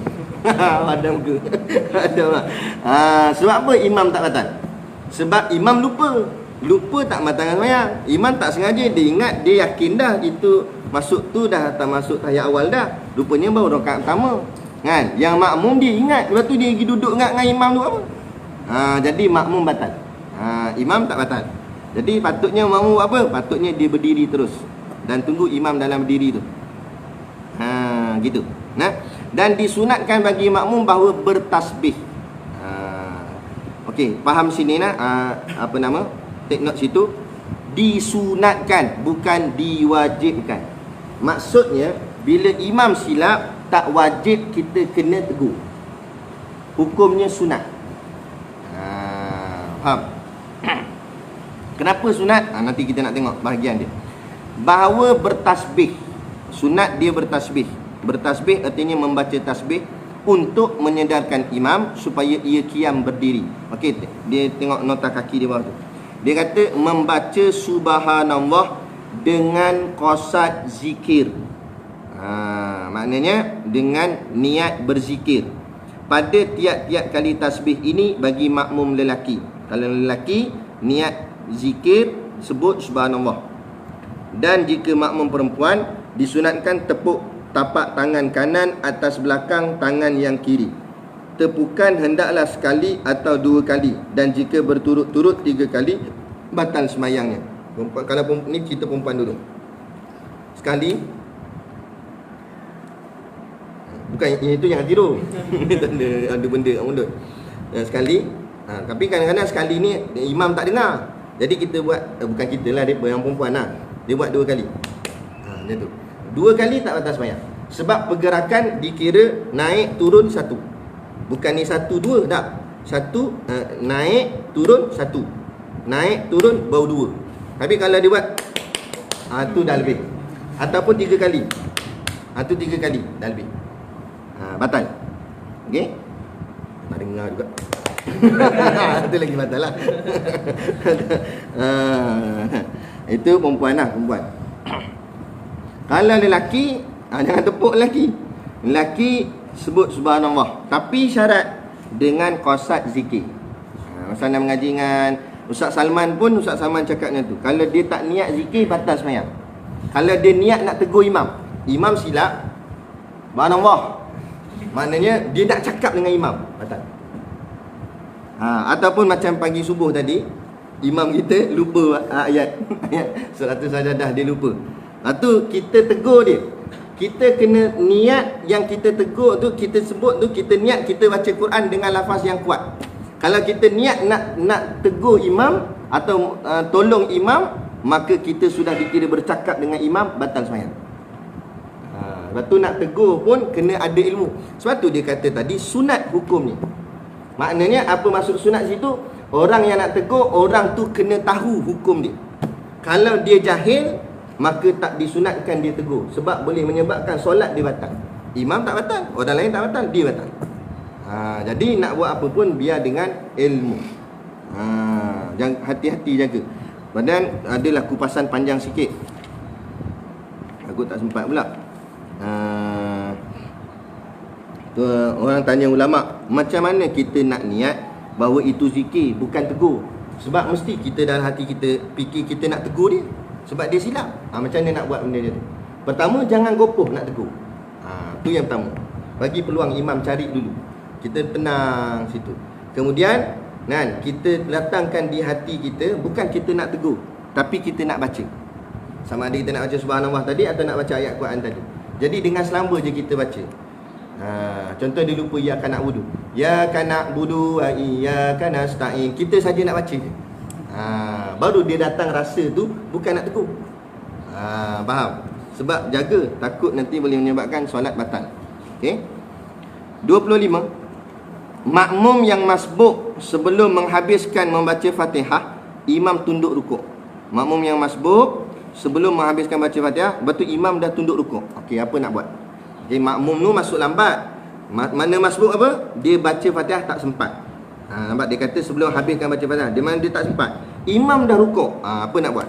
Ada muka. Ada. Sebab apa imam tak batal? Sebab imam lupa. Lupa tak batalkan sembahyang. Imam tak sengaja, dia ingat, dia yakin dah itu masuk tu dah tak masuk tahiyat awal dah. Rupanya baru rakaat pertama. Kan? Yang makmum dia ingat, lepas tu dia pergi duduk ingat dengan imam tu apa? Jadi makmum batal. Imam tak batal. Jadi patutnya makmum buat apa? Patutnya dia berdiri terus dan tunggu imam dalam berdiri tu. Gitu. Nah, dan disunatkan bagi makmum bahawa bertasbih. Okey, faham sini nak? Apa nama? Take note situ. Disunatkan, bukan diwajibkan. Maksudnya bila imam silap, tak wajib kita kena tegur. Hukumnya sunat. Faham? Kenapa sunat? Nanti kita nak tengok bahagian dia. Bahawa bertasbih. Sunat dia bertasbih. Bertasbih artinya membaca tasbih untuk menyedarkan imam supaya ia qiyam berdiri. Okey, dia tengok nota kaki di bawah tu. Dia kata membaca subhanallah dengan qasad zikir. Maknanya dengan niat berzikir. Pada tiap-tiap kali tasbih ini bagi makmum lelaki. Kalau lelaki niat zikir sebut subhanallah. Dan jika makmum perempuan disunatkan tepuk tapak tangan kanan atas belakang tangan yang kiri. Tepukan hendaklah sekali atau 2 kali, dan jika berturut-turut 3 kali batal semayangnya. Perempuan, kalau ni cerita perempuan dulu. Sekali, bukan itu yang tidur. ada benda kat mulut. Sekali, tapi kadang-kadang sekali ni imam tak dengar. Jadi kita buat, bukan kita lah, dia yang perempuan lah, dia buat 2 kali. Macam tu. 2 kali tak batal sembahyang. Sebab pergerakan dikira naik turun 1. Bukan ni 1 2 tak. 1 naik turun 1. Naik turun baru 2. Tapi kalau dia buat tu dah lebih. Ataupun 3 kali. Tu 3 kali dah lebih. Batal. Okey? Tak dengar juga. Itu lagi batal lah. Itu perempuan lah, perempuan. Kalau lelaki, jangan tepuk lelaki. Lelaki sebut subhanallah, tapi syarat dengan qasad zikir. Masa nak mengaji dengan Ustaz Salman pun, Ustaz Salman cakap macam tu. Kalau dia tak niat zikir, batal sembahyang. Kalau dia niat nak tegur imam, imam silap, subhanallah, maknanya dia nak cakap dengan imam, batal. Ataupun macam pagi subuh tadi, imam kita lupa ayat suratul sajadah, dia lupa. Tu kita tegur dia. Kita kena niat yang kita tegur tu, kita sebut tu, kita niat kita baca Quran dengan lafaz yang kuat. Kalau kita niat nak tegur imam atau tolong imam, maka kita sudah dikira bercakap dengan imam, batal sembahyang. Lepas tu nak tegur pun kena ada ilmu. Sebab tu dia kata tadi sunat hukum ni. Maknanya apa maksud sunat situ? Orang yang nak tegur, orang tu kena tahu hukum dia. Kalau dia jahil, maka tak disunatkan dia tegur. Sebab boleh menyebabkan solat dia batal. Imam tak batal, orang lain tak batal, dia batal. Jadi nak buat apa pun biar dengan ilmu. Jangan, hati-hati jaga. Badan adalah kupasan panjang sikit. Aku tak sempat pula. Tu orang tanya ulama, macam mana kita nak niat bahawa itu zikir, bukan tegur? Sebab mesti kita dalam hati kita fikir kita nak tegur dia, sebab dia silap. Macam mana nak buat benda dia tu? Pertama, jangan gopoh nak tegur. Tu yang pertama. Bagi peluang imam cari dulu. Kita tenang situ. Kemudian kita letakkan di hati kita, bukan kita nak tegur, tapi kita nak baca. Sama ada kita nak baca subhanallah tadi atau nak baca ayat Quran tadi. Jadi dengan selamba je kita baca. Contoh dia lupa iyyaka na'budu. Iyyaka na'budu wa iyyaka nasta'in. Kita saja nak baca je. Baru dia datang rasa tu, bukan nak tegur. Faham? Sebab jaga, takut nanti boleh menyebabkan solat batal. Okey. 25. Makmum yang masbuk sebelum menghabiskan membaca Fatihah, imam tunduk rukuk. Makmum yang masbuk sebelum menghabiskan baca Fatihah, betul imam dah tunduk rukuk. Okey, apa nak buat? Okey, makmum tu masuk lambat. Mana masbuk apa? Dia baca Fatihah tak sempat. Nampak dia kata sebelum habiskan baca Fatihah, di mana dia tak sempat. Imam dah rukuk. Apa nak buat?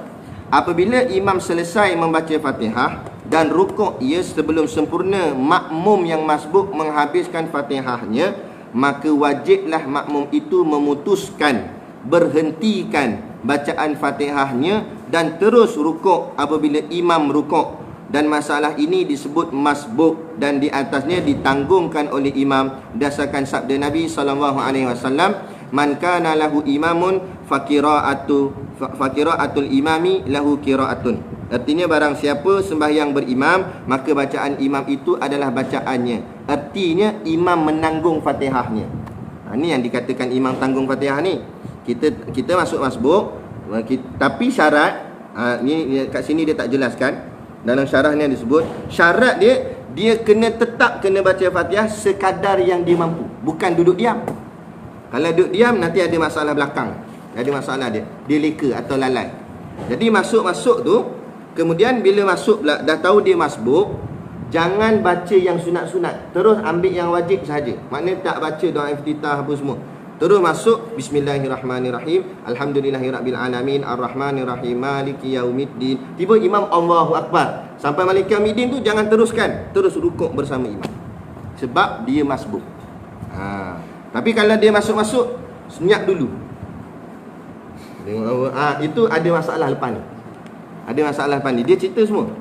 Apabila imam selesai membaca Fatihah dan rukuk ia sebelum sempurna makmum yang masbuk menghabiskan Fatihahnya, maka wajiblah makmum itu memutuskan berhentikan bacaan Fatihahnya dan terus rukuk apabila imam rukuk. Dan masalah ini disebut masbuk dan di atasnya ditanggungkan oleh imam berdasarkan sabda Nabi SAW, man kana lahu imamun fakiraatul imami lahu kiraatun. Artinya barang siapa sembahyang berimam, maka bacaan imam itu adalah bacaannya. Artinya imam menanggung Fatihahnya. Ini yang dikatakan imam tanggung Fatihah ni. Kita masuk masbuk, tapi syarat ni kat sini dia tak jelaskan. Dalam syarah ni disebut syarat dia kena tetap kena baca Fatihah sekadar yang dia mampu, bukan duduk diam. Kalau duduk diam nanti ada masalah belakang. Ada masalah dia leka atau lalai. Jadi masuk tu, kemudian bila masuk dah tahu dia masbuk, jangan baca yang sunat-sunat, terus ambil yang wajib sahaja. Maknanya tak baca doa iftitah apa semua. Terus masuk bismillahirrahmanirrahim, alhamdulillahirabbil alamin, arrahmanirrahim, maliki yaumiddin. Tiba imam Allahu akbar. Sampai maliki yaumiddin tu jangan teruskan, terus rukuk bersama imam. Sebab dia masbuk. Tapi kalau dia masuk-masuk, senyap dulu. Itu ada masalah lepas ni. Ada masalah lepas ni. Dia cerita semua.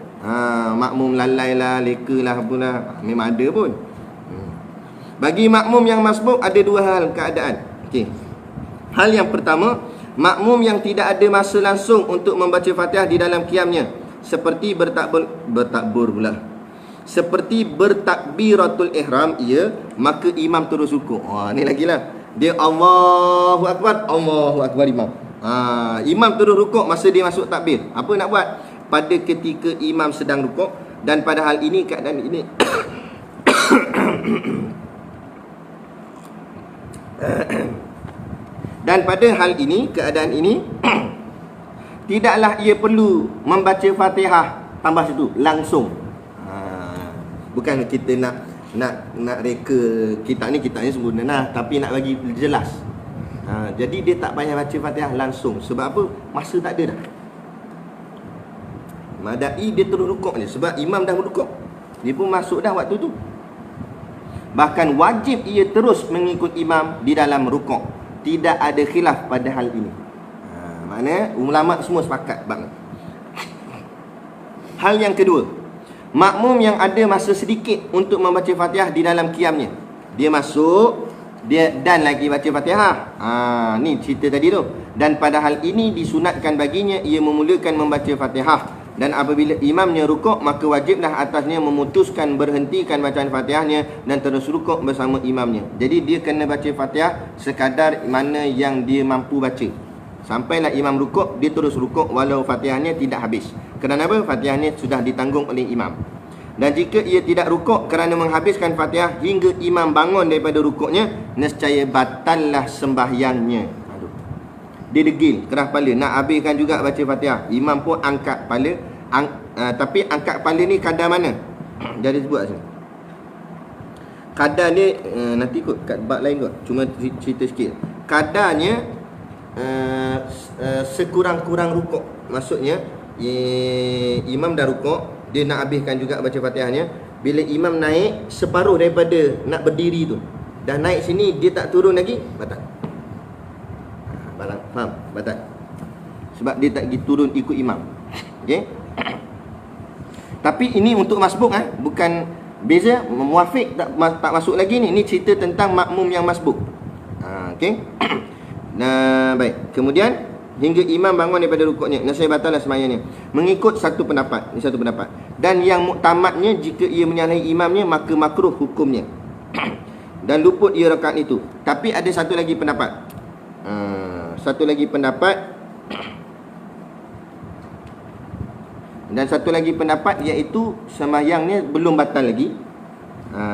Makmum lalai lah, leka lah, apalah. Memang ada pun. Bagi makmum yang masbuk ada dua hal keadaan. Okey. Hal yang pertama, makmum yang tidak ada masa langsung untuk membaca Fatihah di dalam qiyamnya, seperti bertakbir pula. Seperti bertakbiratul ihram, maka imam terus rukuk. Ni lagilah. Dia Allahu akbar imam. Imam terus rukuk masa dia masuk takbir. Apa nak buat? Pada ketika imam sedang rukuk, dan pada hal ini, keadaan ini dan pada hal ini, keadaan ini tidaklah ia perlu membaca Fatihah tambah situ langsung. Bukan kita nak reka kitab ni sempurna lah, tapi nak bagi jelas. Jadi dia tak payah baca Fatihah langsung. Sebab apa? Masa tak ada dah. Madai dia terus rukuk je. Sebab imam dah rukuk, dia pun masuk dah waktu tu. Bahkan wajib ia terus mengikut imam di dalam rukuk. Tidak ada khilaf pada hal ini. Maknanya ulama semua sepakat banget. Hal yang kedua, makmum yang ada masa sedikit untuk membaca Fatihah di dalam qiyamnya. Dia masuk, dia dan lagi baca Fatihah. Ni cerita tadi tu. Dan pada hal ini disunatkan baginya ia memulakan membaca Fatihah. Dan apabila imamnya rukuk, maka wajiblah atasnya memutuskan berhentikan bacaan Fatihahnya dan terus rukuk bersama imamnya. Jadi dia kena baca Fatihah sekadar mana yang dia mampu baca. Sampailah imam rukuk, dia terus rukuk walau Fatihahnya tidak habis. Kerana apa? Fatihahnya sudah ditanggung oleh imam. Dan jika ia tidak rukuk kerana menghabiskan Fatihah hingga imam bangun daripada rukuknya, nescaya batallah sembahyangnya. Dia degil, keras kepala, nak habiskan juga baca Fatihah. Imam pun angkat kepala. Tapi angkat kepala ni kadar mana? Jadi sebut kat sini. Kadar ni nanti kot kat bab lain kot. Cuma cerita sikit. Kadarnya sekurang-kurang rukuk. Maksudnya imam dah rukuk, dia nak habiskan juga baca Fatihahnya. Bila imam naik separuh daripada nak berdiri tu, dah naik sini, dia tak turun lagi, batal. Faham? Batal. Sebab dia tak pergi turun ikut imam. Okey. Tapi ini untuk masbuk, bukan beza. Muafiq tak masuk lagi ni. Ini cerita tentang makmum yang masbuk. Okey. Nah, baik. Kemudian hingga imam bangun daripada rukuknya, nescaya batallah sembahyangnya. Mengikut satu pendapat. Ini satu pendapat. Dan yang muktamadnya, jika ia menyalahi imamnya, maka makruh hukumnya. Dan luput ia rakaat itu. Tapi ada satu lagi pendapat. Satu lagi pendapat. Dan satu lagi pendapat, iaitu sembahyangnya belum batal lagi,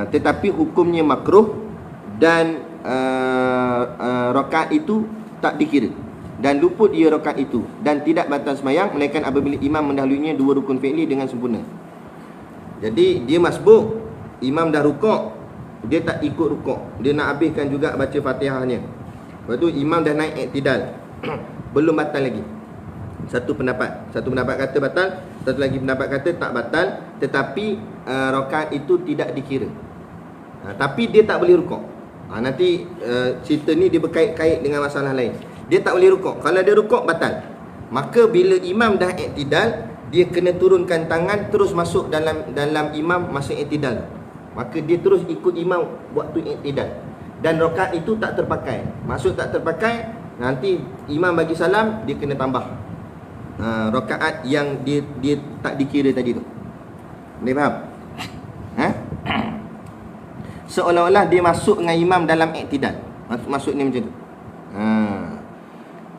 tetapi hukumnya makruh. Dan rakaat itu tak dikira, dan luput ia rakaat itu, dan tidak batal sembahyang melainkan apabila imam mendahulunya dua rukun fi'li dengan sempurna. Jadi dia masbuk, imam dah rukuk, dia tak ikut rukuk, dia nak habiskan juga baca Fatihahnya. Lepas tu imam dah naik iktidal, belum batal lagi. Satu pendapat kata batal, satu lagi pendapat kata tak batal, tetapi rakaat itu tidak dikira. Tapi dia tak boleh rukuk. Nanti cerita ni dia berkait-kait dengan masalah lain. Dia tak boleh rukuk. Kalau dia rukuk, batal. Maka bila imam dah iktidal, dia kena turunkan tangan, terus masuk dalam imam masa iktidal. Maka dia terus ikut imam waktu iktidal. Dan rakaat itu tak terpakai. Maksud tak terpakai, nanti imam bagi salam, dia kena tambah rakaat yang dia tak dikira tadi tu. Boleh faham? Seolah-olah dia masuk dengan imam dalam iktidal. Maksudnya macam tu.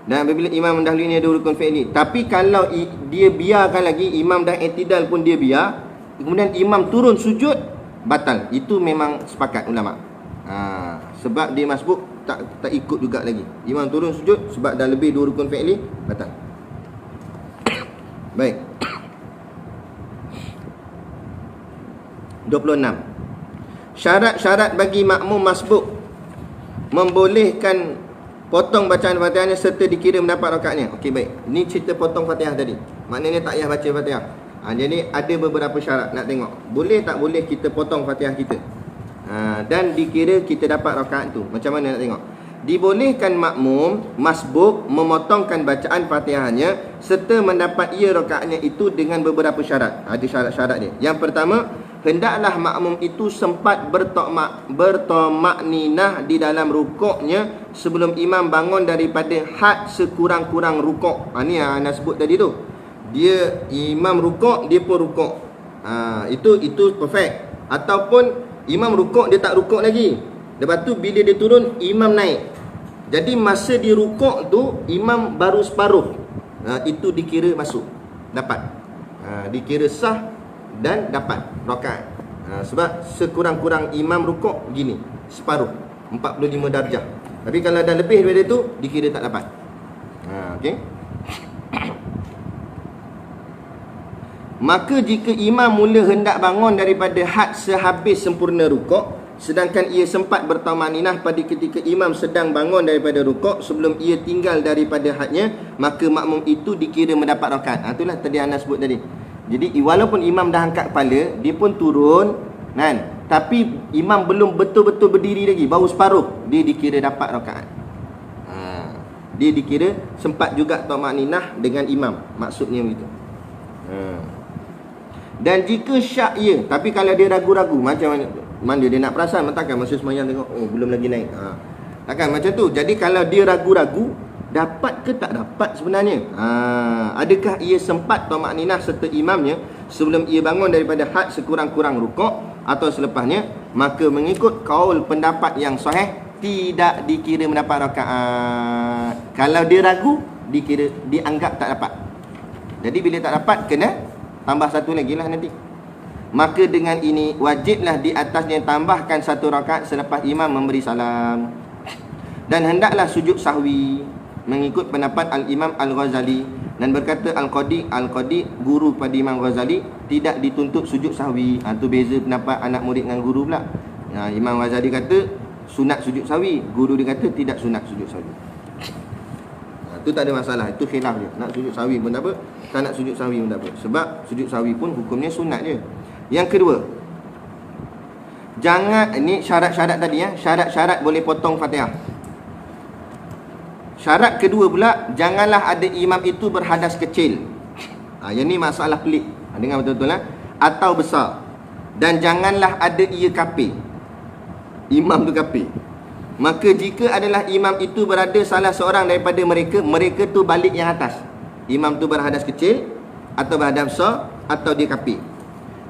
Dan apabila imam mendahului ini ada rukun fi'li. Tapi kalau dia biarkan lagi, imam dah iktidal pun dia biar, kemudian imam turun sujud, batal. Itu memang sepakat ulama. Sebab dia masbuk, tak ikut juga lagi. Imam turun sujud sebab dah lebih 2 rukun fi'li, batal. Baik. 26. Syarat-syarat bagi makmum masbuk membolehkan potong bacaan Fatihahnya serta dikira mendapat rakaatnya. Okey, baik. Ini cerita potong Fatihah tadi. Maknanya tak payah baca Fatihah. Jadi ada beberapa syarat nak tengok. Boleh tak boleh kita potong Fatihah kita? Dan dikira kita dapat rakaat tu. Macam mana nak tengok? Dibolehkan makmum masbuk memotongkan bacaan Fatihahnya serta mendapat ia rakaatnya itu dengan beberapa syarat. Ada syarat-syarat dia. Yang pertama, hendaklah makmum itu sempat bertamakninah di dalam rukuknya sebelum imam bangun daripada had sekurang-kurang rukuk. Ni yang anda sebut tadi tu. Dia imam rukuk, dia pun rukuk. Itu perfect. Ataupun imam rukuk, dia tak rukuk lagi. Lepas tu bila dia turun, imam naik. Jadi masa dia rukuk tu, imam baru separuh. Itu dikira masuk, dapat. Dikira sah dan dapat rakaat. Sebab sekurang-kurang imam rukuk gini, separuh, 45 darjah. Tapi kalau dah lebih daripada tu, dikira tak dapat. Okey. Maka jika imam mula hendak bangun daripada had sehabis sempurna rukuk, sedangkan ia sempat bertamakninah pada ketika imam sedang bangun daripada rukuk sebelum ia tinggal daripada hadnya, maka makmum itu dikira mendapat rakaat. Itulah tadi anda sebut tadi. Jadi walaupun imam dah angkat kepala, dia pun turun, kan? Tapi imam belum betul-betul berdiri lagi, baru separuh, dia dikira dapat rakaat. Dia dikira sempat juga tamakninah dengan imam. Maksudnya begitu. Dan jika syak ia, tapi kalau dia ragu-ragu, macam mana dia nak perasan, takkan masa semayang tengok, oh belum lagi naik. Takkan macam tu. Jadi kalau dia ragu-ragu, dapat ke tak dapat sebenarnya? Adakah ia sempat tamakninah serta imamnya sebelum ia bangun daripada had sekurang-kurang rukuk atau selepasnya? Maka mengikut kaul pendapat yang sahih, tidak dikira mendapat rakaat. Kalau dia ragu, dianggap tak dapat. Jadi bila tak dapat, kena tambah satu lagi lah nanti. Maka dengan ini wajiblah di atasnya tambahkan satu rakaat selepas imam memberi salam. Dan hendaklah sujud sahwi mengikut pendapat Al-Imam Al-Ghazali. Dan berkata Al-Qadi guru pada Imam Ghazali, tidak dituntut sujud sahwi. Itu beza pendapat anak murid dengan guru pula. Imam Ghazali kata sunat sujud sahwi, guru dia kata tidak sunat sujud sahwi. Itu tak ada masalah, itu khilaf dia. Nak sujud sahwi pun tak apa, tak nak sujud sahwi pun tak apa. Sebab sujud sahwi pun hukumnya sunat je. Yang kedua, jangan, ni syarat-syarat tadi ya, syarat-syarat boleh potong Fatihah. Syarat kedua pula, janganlah ada imam itu berhadas kecil. Yang ni masalah pelik. Dengar betul-betul lah. Atau besar. Dan janganlah ada ia kafir. Imam tu kafir. Maka jika adalah imam itu berada salah seorang daripada mereka tu balik yang atas. Imam tu berhadas kecil atau berhadas besar atau dia kafir.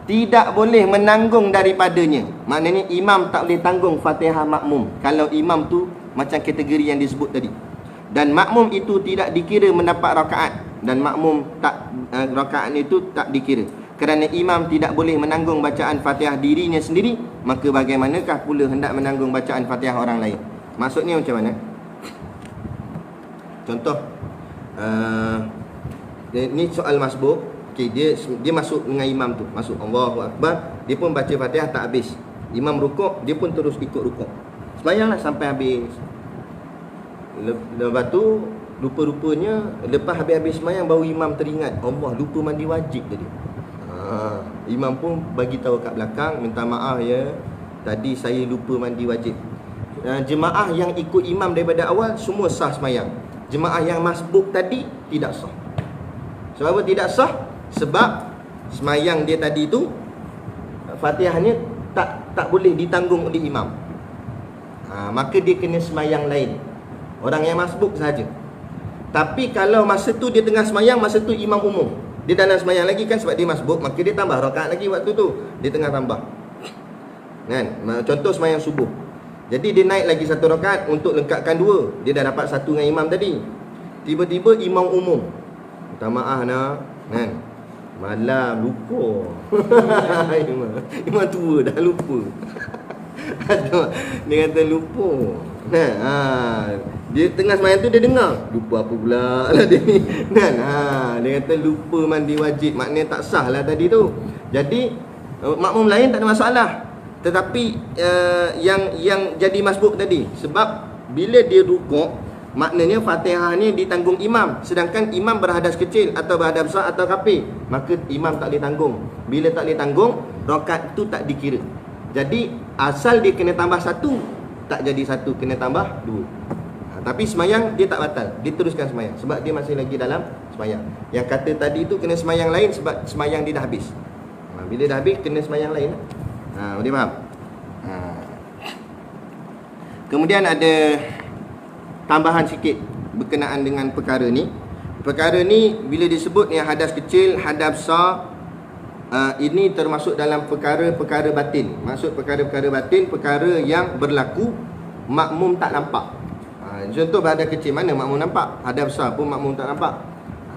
Tidak boleh menanggung daripadanya. Maknanya imam tak boleh tanggung Fatihah makmum kalau imam tu macam kategori yang disebut tadi. Dan makmum itu tidak dikira mendapat rakaat, dan makmum tak rakaat itu tak dikira. Kerana imam tidak boleh menanggung bacaan Fatihah dirinya sendiri, maka bagaimanakah pula hendak menanggung bacaan Fatihah orang lain? Maksudnya macam mana? Contoh, ni soal masbuk. Okay, dia masuk dengan imam tu, masuk Allahu Akbar, dia pun baca Fatihah tak habis. Imam rukuk, dia pun terus ikut rukuk. Sembahyanglah sampai habis. Lepas tu rupa-rupanya lepas habis-habis sembahyang baru imam teringat, Allah lupa mandi wajib tadi. Imam pun bagi tahu kat belakang, minta maaf ya, tadi saya lupa mandi wajib. Jemaah yang ikut imam daripada awal semua sah sembahyang. jemaah yang masbuk tadi tidak sah. Sebab apa tidak sah? Sebab semayang dia tadi tu Fatihahnya tak boleh ditanggung oleh imam. Maka dia kena semayang lain, orang yang masbuk sahaja. Tapi kalau masa tu dia tengah semayang, masa tu imam umum, dia dalam semayang lagi kan, sebab dia masbuk, maka dia tambah rakaat lagi waktu tu, dia tengah tambah kan. Contoh semayang subuh, jadi dia naik lagi satu rakaat untuk lengkapkan dua. Dia dah dapat satu dengan imam tadi. Tiba-tiba imam umum, minta maaf nak kan, malam lupa. Imam tua dah lupa. Dia kata lupa. Dia tengah semayang tu dia dengar, lupa apa pula lah dia ni kan. Dia kata lupa mandi wajib, maknanya tak sah lah tadi tu. Jadi makmum lain tak ada masalah. Tetapi yang jadi masbuk tadi, sebab bila dia rukuk, maknanya Fatihah ni ditanggung imam, sedangkan imam berhadas kecil atau berhadas besar atau kafir, maka imam tak boleh tanggung. Bila tak boleh tanggung, rakaat tu tak dikira. Jadi asal dia kena tambah satu, tak jadi satu, kena tambah dua. Tapi semayang dia tak batal, dia teruskan semayang sebab dia masih lagi dalam semayang. Yang kata tadi tu kena semayang lain sebab semayang dia dah habis. Bila dah habis, kena semayang lain. Boleh faham? Kemudian ada tambahan sikit berkenaan dengan perkara ni. Perkara ni bila disebut yang hadas kecil, hadas besar, ini termasuk dalam perkara-perkara batin. Maksud perkara-perkara batin, perkara yang berlaku makmum tak nampak. Contoh hadas kecil, mana makmum nampak? Hadas besar pun makmum tak nampak.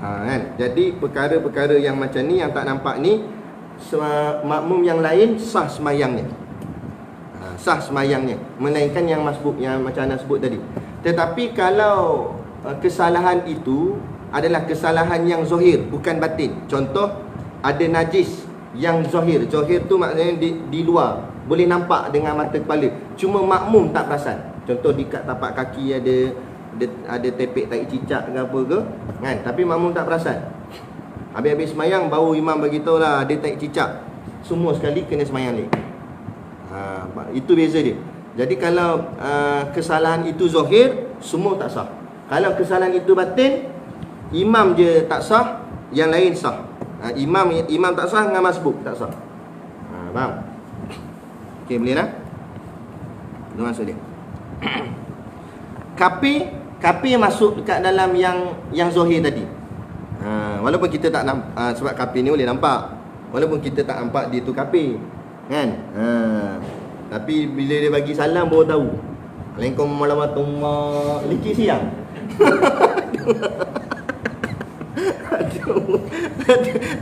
Kan? Jadi perkara-perkara yang macam ni, yang tak nampak ni, makmum yang lain sah semayangnya. Sah semayangnya, melainkan yang masbuk, yang macam anda sebut tadi. Tetapi kalau kesalahan itu adalah kesalahan yang zahir, bukan batin. Contoh, ada najis yang zahir. Zahir tu maknanya di luar, boleh nampak dengan mata kepala, cuma makmum tak perasan. Contoh, di kat tapak kaki ada tepek tai cicak ke apa ke kan, tapi makmum tak perasan. Habis-habis semayang baru imam bagi tahu lah ada tai cicak, semua sekali kena semayang lagi. Itu beza dia. Jadi kalau kesalahan itu zahir, semua tak sah. Kalau kesalahan itu batin, imam je tak sah, yang lain sah. Imam tak sah dengan masbuk tak sah. Faham? Okey, boleh lah. Itu maksud dia. Kapi masuk dekat dalam yang zahir tadi. Walaupun kita tak nampak, sebab kapi ni boleh nampak, walaupun kita tak nampak dia tu kapi kan. Tapi bila dia bagi salam baru tahu. Assalamualaikum warahmatullahi liki siang.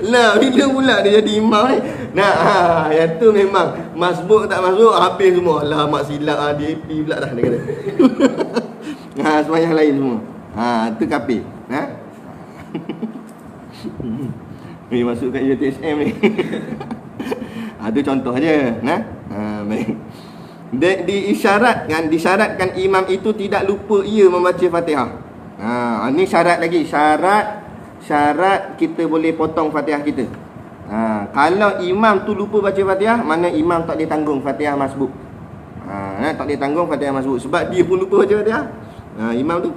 Lah, bila pula dia jadi imam ni? Yang tu memang masbuk tak masbuk habis semua. Lah, mak silap DAP pula dah dia kata. Semayang lain semua. Tu kafir. Ni masuk kat UTSM ni. Itu contoh je. Baik. Disyaratkan imam itu tidak lupa ia membaca Fatihah. Ni syarat lagi. Syarat kita boleh potong Fatihah kita. Kalau imam tu lupa baca Fatihah, mana imam tak boleh tanggung Fatihah masbuk. Tak boleh tanggung Fatihah masbuk sebab dia pun lupa baca Fatihah. Imam tu.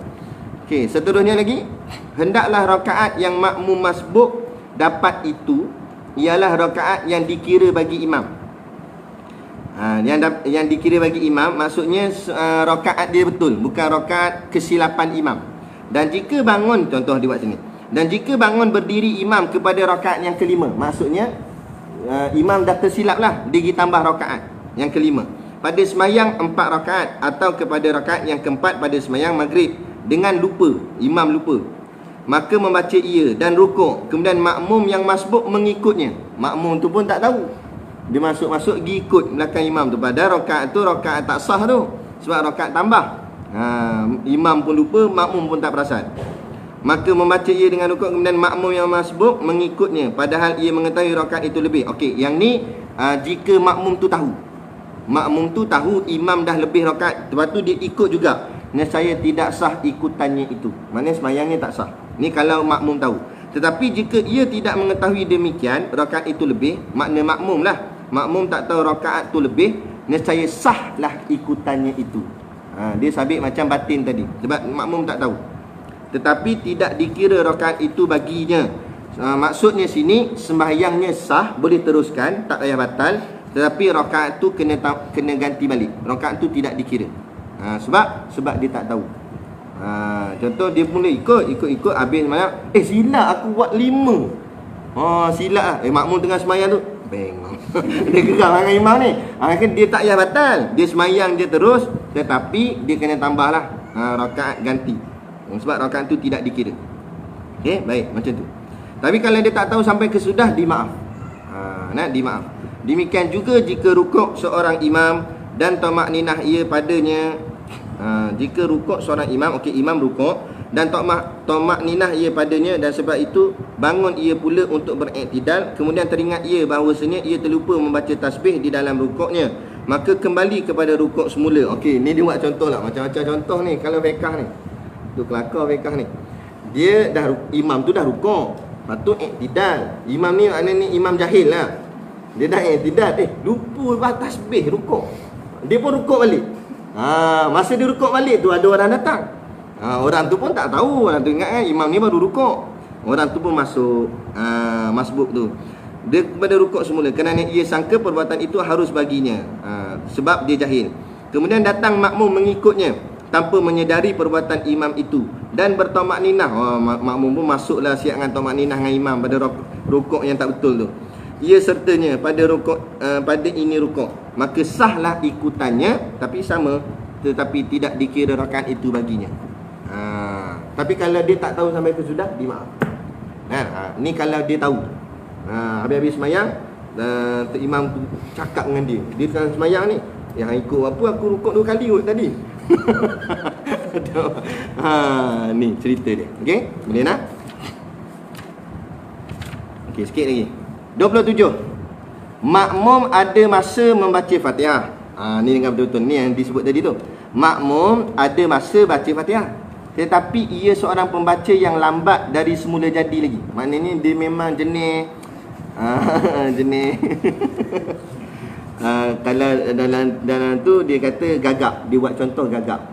Okey, seterusnya lagi, hendaklah rakaat yang makmum masbuk dapat itu ialah rakaat yang dikira bagi imam. Yang dikira bagi imam maksudnya rakaat dia betul, bukan rakaat kesilapan imam. Dan jika bangun, contoh dia buat sini, dan jika bangun berdiri imam kepada rakaat yang kelima, maksudnya imam dah tersilap lah, dia pergi tambah rakaat yang kelima pada semayang 4 rakaat, atau kepada rakaat yang keempat pada semayang maghrib dengan lupa, imam lupa, maka membaca ia dan rukuk, kemudian makmum yang masbuk mengikutnya. Makmum tu pun tak tahu, dia masuk-masuk pergi ikut belakang imam tu, padahal rakaat tu rakaat tak sah tu, sebab rakaat tambah. Imam pun lupa, makmum pun tak perasan, maka membaca ia dengan rukuk, kemudian makmum yang masbuk mengikutnya, padahal ia mengetahui rakaat itu lebih. Okey, yang ni jika makmum tu tahu imam dah lebih rakaat, lepas tu dia ikut juga, nescaya tidak sah ikutannya itu, maknanya semayangnya tak sah. Ni kalau makmum tahu. Tetapi jika ia tidak mengetahui demikian, rakaat itu lebih, makna makmum lah, makmum tak tahu rakaat tu lebih, nescaya sahlah ikutannya itu. Dia sabit macam batin tadi, sebab makmum tak tahu. tetapi tidak dikira rakaat itu baginya. Maksudnya sini sembahyangnya sah, boleh teruskan, tak payah batal, tetapi rakaat tu kena ganti balik. Rakaat tu tidak dikira. Sebab dia tak tahu. Contoh dia mula ikut habis malam, silap aku buat 5. Silap lah. Makmum tengah sembahyang tu bengong. Dia geram dengan imam ni. Dia tak payah batal. Dia sembahyang dia terus, tetapi dia kena tambahlah rakaat ganti. Sebab rakaat tu tidak dikira. Okey, baik, macam tu. Tapi kalau dia tak tahu sampai ke sudah, dimaaf. Dimaaf. Demikian juga jika rukuk seorang imam dan tamakninah ia padanya. Jika rukuk seorang imam, imam rukuk dan tamakninah ia padanya, dan sebab itu bangun ia pula untuk beriktidal, kemudian teringat ia bahawasanya ia terlupa membaca tasbih di dalam rukuknya, maka kembali kepada rukuk semula. Ni dia buat contoh lah, macam-macam contoh ni. Kalau fiqah ni, tu kelakar fiqah ni, dia imam tu dah rukuk, lepas tu iktidal. Imam ni maknanya imam jahil lah. Dia dah iktidal, lupa baca tasbih rukuk. Dia pun rukuk balik. Masa dia rukuk balik tu ada orang datang. Orang tu pun tak tahu. Orang tu ingat kan imam ni baru rukuk. Orang tu pun masuk masbuk tu. Dia kepada rukuk semula kerana ia sangka perbuatan itu harus baginya, sebab dia jahil. Kemudian datang makmum mengikutnya tanpa menyedari perbuatan imam itu dan bertamakninah. Makmum pun masuklah siap dengan tamakninah dengan imam pada rukuk yang tak betul tu. Ia sertanya pada rukuk, pada ini rukuk, maka sahlah ikutannya, tapi sama, tetapi tidak dikira rakaat itu baginya. Tapi kalau dia tak tahu sampai ke sudah, dimaaf. Ni kalau dia tahu. Habis-habis semayang, imam tu cakap dengan dia. Dia tengah semayang ni, yang ikut apa, aku rukuk 2 kali kot tadi. Ni cerita dia. Okey, boleh nak? Okey, sikit lagi. 27. Makmum ada masa membaca Fatihah. Ni dengan betul-betul ni yang disebut tadi tu. Makmum ada masa baca Fatihah, tetapi ia seorang pembaca yang lambat dari semula jadi lagi. Maknanya dia memang jenis jenis kalau dalam tu dia kata gagap. Dia buat contoh gagap.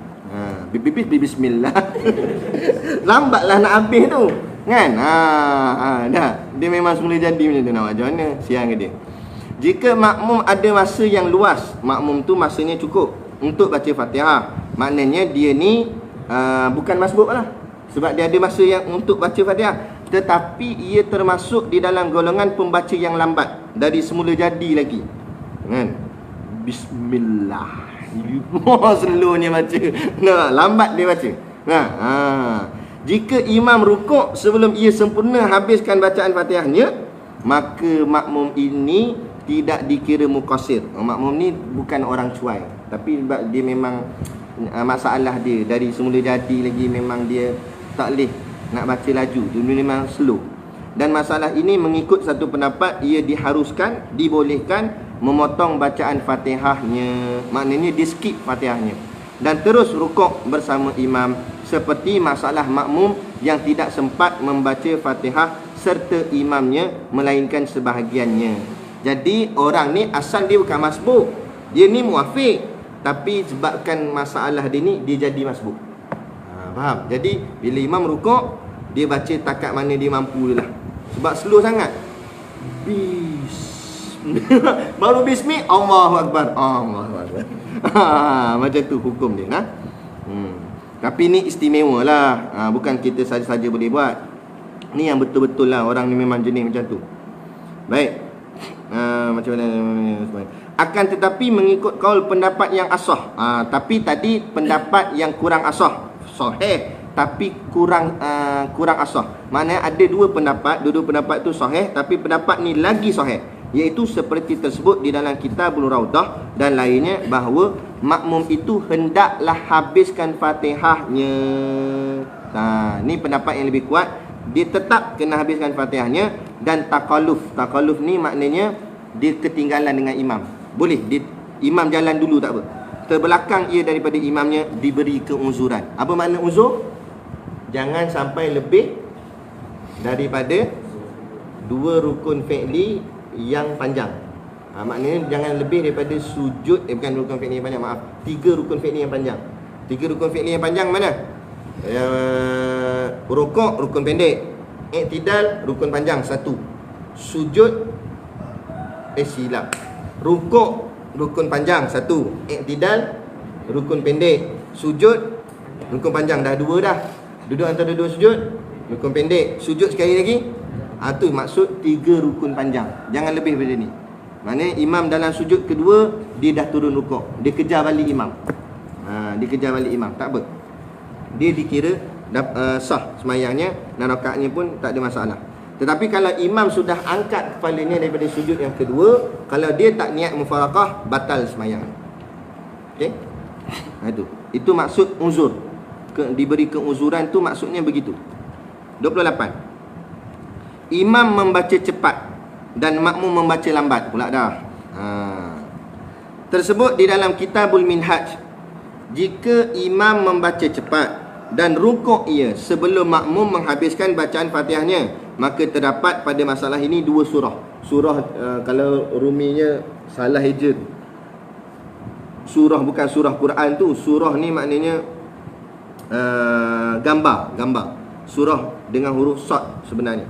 Bismillah. Lambatlah nak habis tu kan. Dah. Dia memang semula jadi macam tu. Nak macam mana? Siang ke dia. Jika makmum ada masa yang luas, makmum tu masanya cukup untuk baca Fatihah, maknanya dia ni bukan masbuk lah, sebab dia ada masa yang untuk baca Fatihah, tetapi ia termasuk di dalam golongan pembaca yang lambat dari semula jadi lagi kan. Bismillah. Slownya baca. Lambat dia baca. Jika imam rukuk sebelum ia sempurna habiskan bacaan Fatihahnya, maka makmum ini tidak dikira muqassir. Makmum ni bukan orang cuai, tapi sebab dia memang masalah dia dari semula jadi lagi, memang dia tak boleh nak baca laju, dia memang slow. Dan masalah ini mengikut satu pendapat, ia diharuskan, dibolehkan memotong bacaan Fatihahnya, maknanya dia skip Fatihahnya dan terus rukuk bersama imam, seperti masalah makmum yang tidak sempat membaca Fatihah serta imamnya, melainkan sebahagiannya. Jadi orang ni asal dia bukan masbuk, dia ni muafiq, tapi sebabkan masalah dia ni, dia jadi masbuk. Faham? Jadi bila imam rukuk, dia baca takat mana dia mampu je lah, sebab slow sangat. Baru bismi, Allahu Akbar, Allahu Akbar. Macam tu hukum dia. Tapi ni istimewa lah, bukan kita saja-saja boleh buat. Ni yang betul-betul lah, orang ni memang jenis macam tu. Baik. Macam mana? Akan tetapi mengikut kaul pendapat yang asah. Tapi tadi pendapat yang kurang asah, sahih tapi kurang asah. Maknanya ada dua pendapat, dua pendapat tu sahih, tapi pendapat ni lagi sahih, iaitu seperti tersebut di dalam Kitabul Raudah dan lainnya, bahawa makmum itu hendaklah habiskan Fatihahnya. Ni pendapat yang lebih kuat, dia tetap kena habiskan Fatihahnya. Dan takaluf ni maknanya dia ketinggalan dengan imam, boleh dia, imam jalan dulu tak apa, terbelakang ia daripada imamnya, diberi keuzuran. Apa makna uzur? Jangan sampai lebih daripada 2 rukun fi'li yang panjang. Maknanya jangan lebih daripada sujud, bukan rukun fi'li yang panjang, maaf, 3 rukun fi'li yang panjang. 3 rukun fi'li yang panjang mana? rukuk rukun pendek, i'tidal rukun panjang satu, sujud silap, rukuk rukun panjang satu, i'tidal rukun pendek, sujud rukun panjang, dah dua dah. Duduk antara dua sujud rukun pendek, sujud sekali lagi. Tu maksud 3 rukun panjang. Jangan lebih daripada ni. Maknanya imam dalam sujud kedua dia dah turun rukuk, dia kejar balik imam. Dia kejar balik imam, tak apa. Dia dikira sah semayangnya dan rakaatnya pun tak ada masalah. Tetapi kalau imam sudah angkat kepalanya daripada sujud yang kedua, kalau dia tak niat mufaraqah, batal semayang. Okey? Itu maksud uzur. Diberi keuzuran tu maksudnya begitu. 28. Imam membaca cepat dan makmum membaca lambat pula dah. Tersebut di dalam Kitabul Minhaj. Jika imam membaca cepat dan rukuk ia sebelum makmum menghabiskan bacaan Fatihahnya, maka terdapat pada masalah ini 2 surah. Surah kalau ruminya salah eja. Surah bukan surah Quran tu. Surah ni maknanya gambar. Surah dengan huruf sad sebenarnya.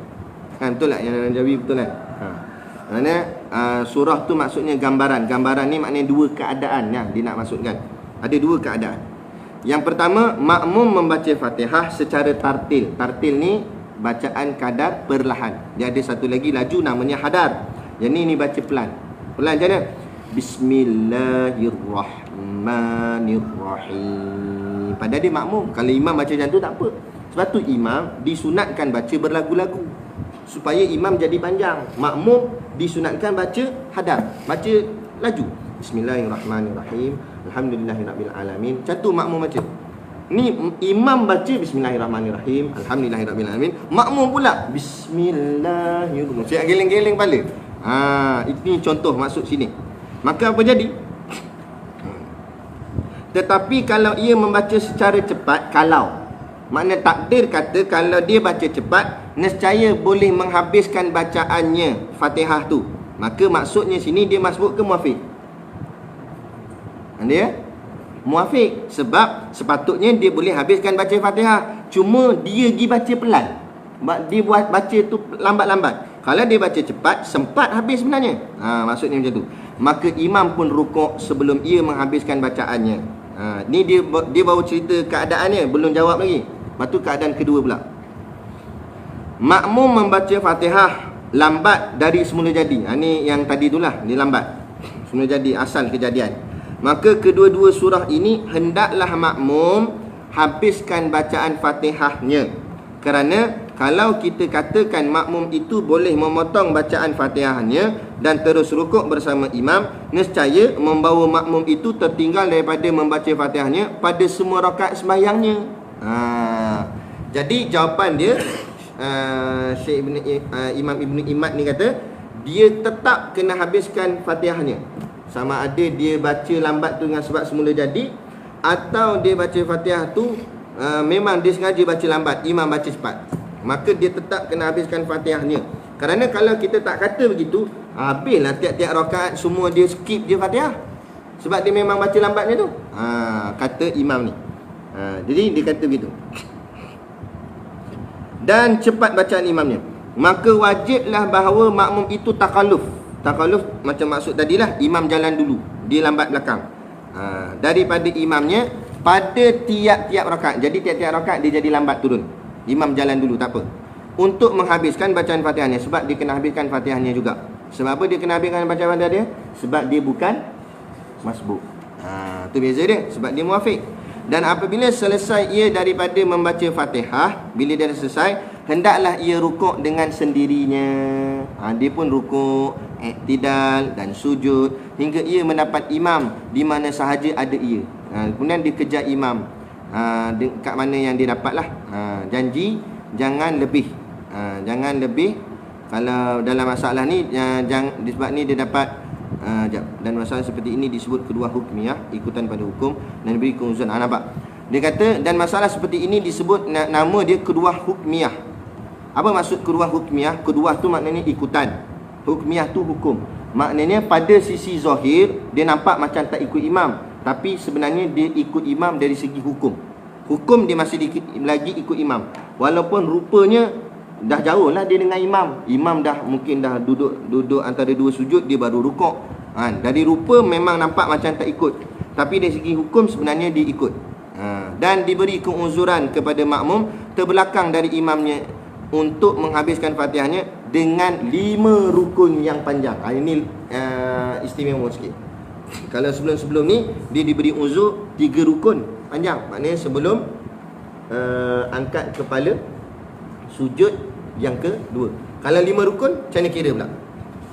Kan betul tak yang Jawi, betul kan? Maknanya surah tu maksudnya gambaran. Gambaran ni maknanya 2 keadaan yang dia nak maksudkan. Ada 2 keadaan. Yang pertama, makmum membaca Fatihah secara tartil. Tartil ni bacaan kadar perlahan. Dia ada satu lagi laju namanya hadar. Yang ni baca pelan. Pelan macam mana? Bismillahirrahmanirrahim. Padahal dia makmum. Kalau imam baca macam tu tak apa. Sebab tu imam disunatkan baca berlagu-lagu supaya imam jadi panjang. Makmum disunatkan baca hadar, baca laju. Bismillahirrahmanirrahim, alhamdulillahirabbil alamin. Macam tu makmum baca. Ni imam baca bismillahirrahmanirrahim, alhamdulillahirabbil alamin. Makmum pula bismillahirrahmanirrahim. Siap geleng-geleng kepala. Ini contoh maksud sini. Maka apa jadi? Tetapi kalau ia membaca secara cepat, makna takdir kata kalau dia baca cepat, nescaya boleh menghabiskan bacaannya Fatihah tu. Maka maksudnya sini dia masbuk ke muafiq? Dia muafiq. Sebab sepatutnya dia boleh habiskan baca Fatihah, cuma dia pergi baca pelan. Dia buat baca tu lambat-lambat. Kalau dia baca cepat, sempat habis sebenarnya. Maksudnya macam tu. Maka imam pun rukuk sebelum ia menghabiskan bacaannya. Ni dia baru cerita keadaannya, belum jawab lagi. Lepas tu keadaan kedua pula. Makmum membaca Fatihah lambat dari semula jadi. Ni yang tadi itulah, ni lambat. Semula jadi, asal kejadian. Maka kedua-dua surah ini hendaklah makmum habiskan bacaan Fatihahnya. Kerana kalau kita katakan makmum itu boleh memotong bacaan Fatihahnya dan terus rukuk bersama imam, nescaya membawa makmum itu tertinggal daripada membaca Fatihahnya pada semua rakaat sembahyangnya. Jadi jawapan dia, Syekh Imam Ibn Imad ni kata, dia tetap kena habiskan Fatihahnya. Sama ada dia baca lambat tu dengan sebab semula jadi, atau dia baca Fatihah tu memang dia sengaja baca lambat, imam baca cepat, maka dia tetap kena habiskan Fatihahnya. Kerana kalau kita tak kata begitu, habislah tiap-tiap rakaat semua dia skip je Fatihah, sebab dia memang baca lambatnya tu. Kata imam ni. Jadi dia kata begitu. Dan cepat bacaan imamnya, maka wajiblah bahawa makmum itu takaluf. Takaluf macam maksud tadilah, imam jalan dulu, dia lambat belakang daripada imamnya pada tiap-tiap rakaat. Jadi tiap-tiap rakaat dia jadi lambat turun, imam jalan dulu, tak apa, untuk menghabiskan bacaan Fatihahnya. Sebab dia kena habiskan Fatihahnya juga. Sebab apa dia kena habiskan bacaan Fatihah dia? Sebab dia bukan masbuk. Tu beza dia, sebab dia muafiq. Dan apabila selesai ia daripada membaca Fatihah, bila dia dah selesai, hendaklah ia rukuk dengan sendirinya. Dia pun rukuk, i'tidal dan sujud hingga ia mendapat imam di mana sahaja ada ia. Kemudian dia kejar imam kat mana yang dia dapatlah. Janji jangan lebih. Jangan lebih. Kalau dalam masalah ni, sebab ni dia dapat dan masalah seperti ini disebut kedua hukmiyah, ikutan pada hukum, dan diberi keuzan. Nampak? Dia kata, dan masalah seperti ini disebut, nama dia kedua hukmiyah. Apa maksud kedua hukmiyah? Kedua tu maknanya ikutan, hukmiyah tu hukum. Maknanya pada sisi zahir dia nampak macam tak ikut imam, tapi sebenarnya dia ikut imam dari segi hukum. hukum dia masih lagi ikut imam. Walaupun rupanya dah jauh lah dia dengan imam. Imam dah mungkin dah duduk antara dua sujud, dia baru rukuk. Dari rupa memang nampak macam tak ikut, tapi dari segi hukum sebenarnya dia ikut. Dan diberi keuzuran kepada makmum terbelakang dari imamnya untuk menghabiskan Fatihahnya dengan 5 rukun yang panjang. Ini istimewa sikit. Kalau sebelum-sebelum ni dia diberi uzur 3 rukun panjang. Maknanya sebelum angkat kepala sujud yang kedua. Kalau 5 rukun, macam mana kira pula?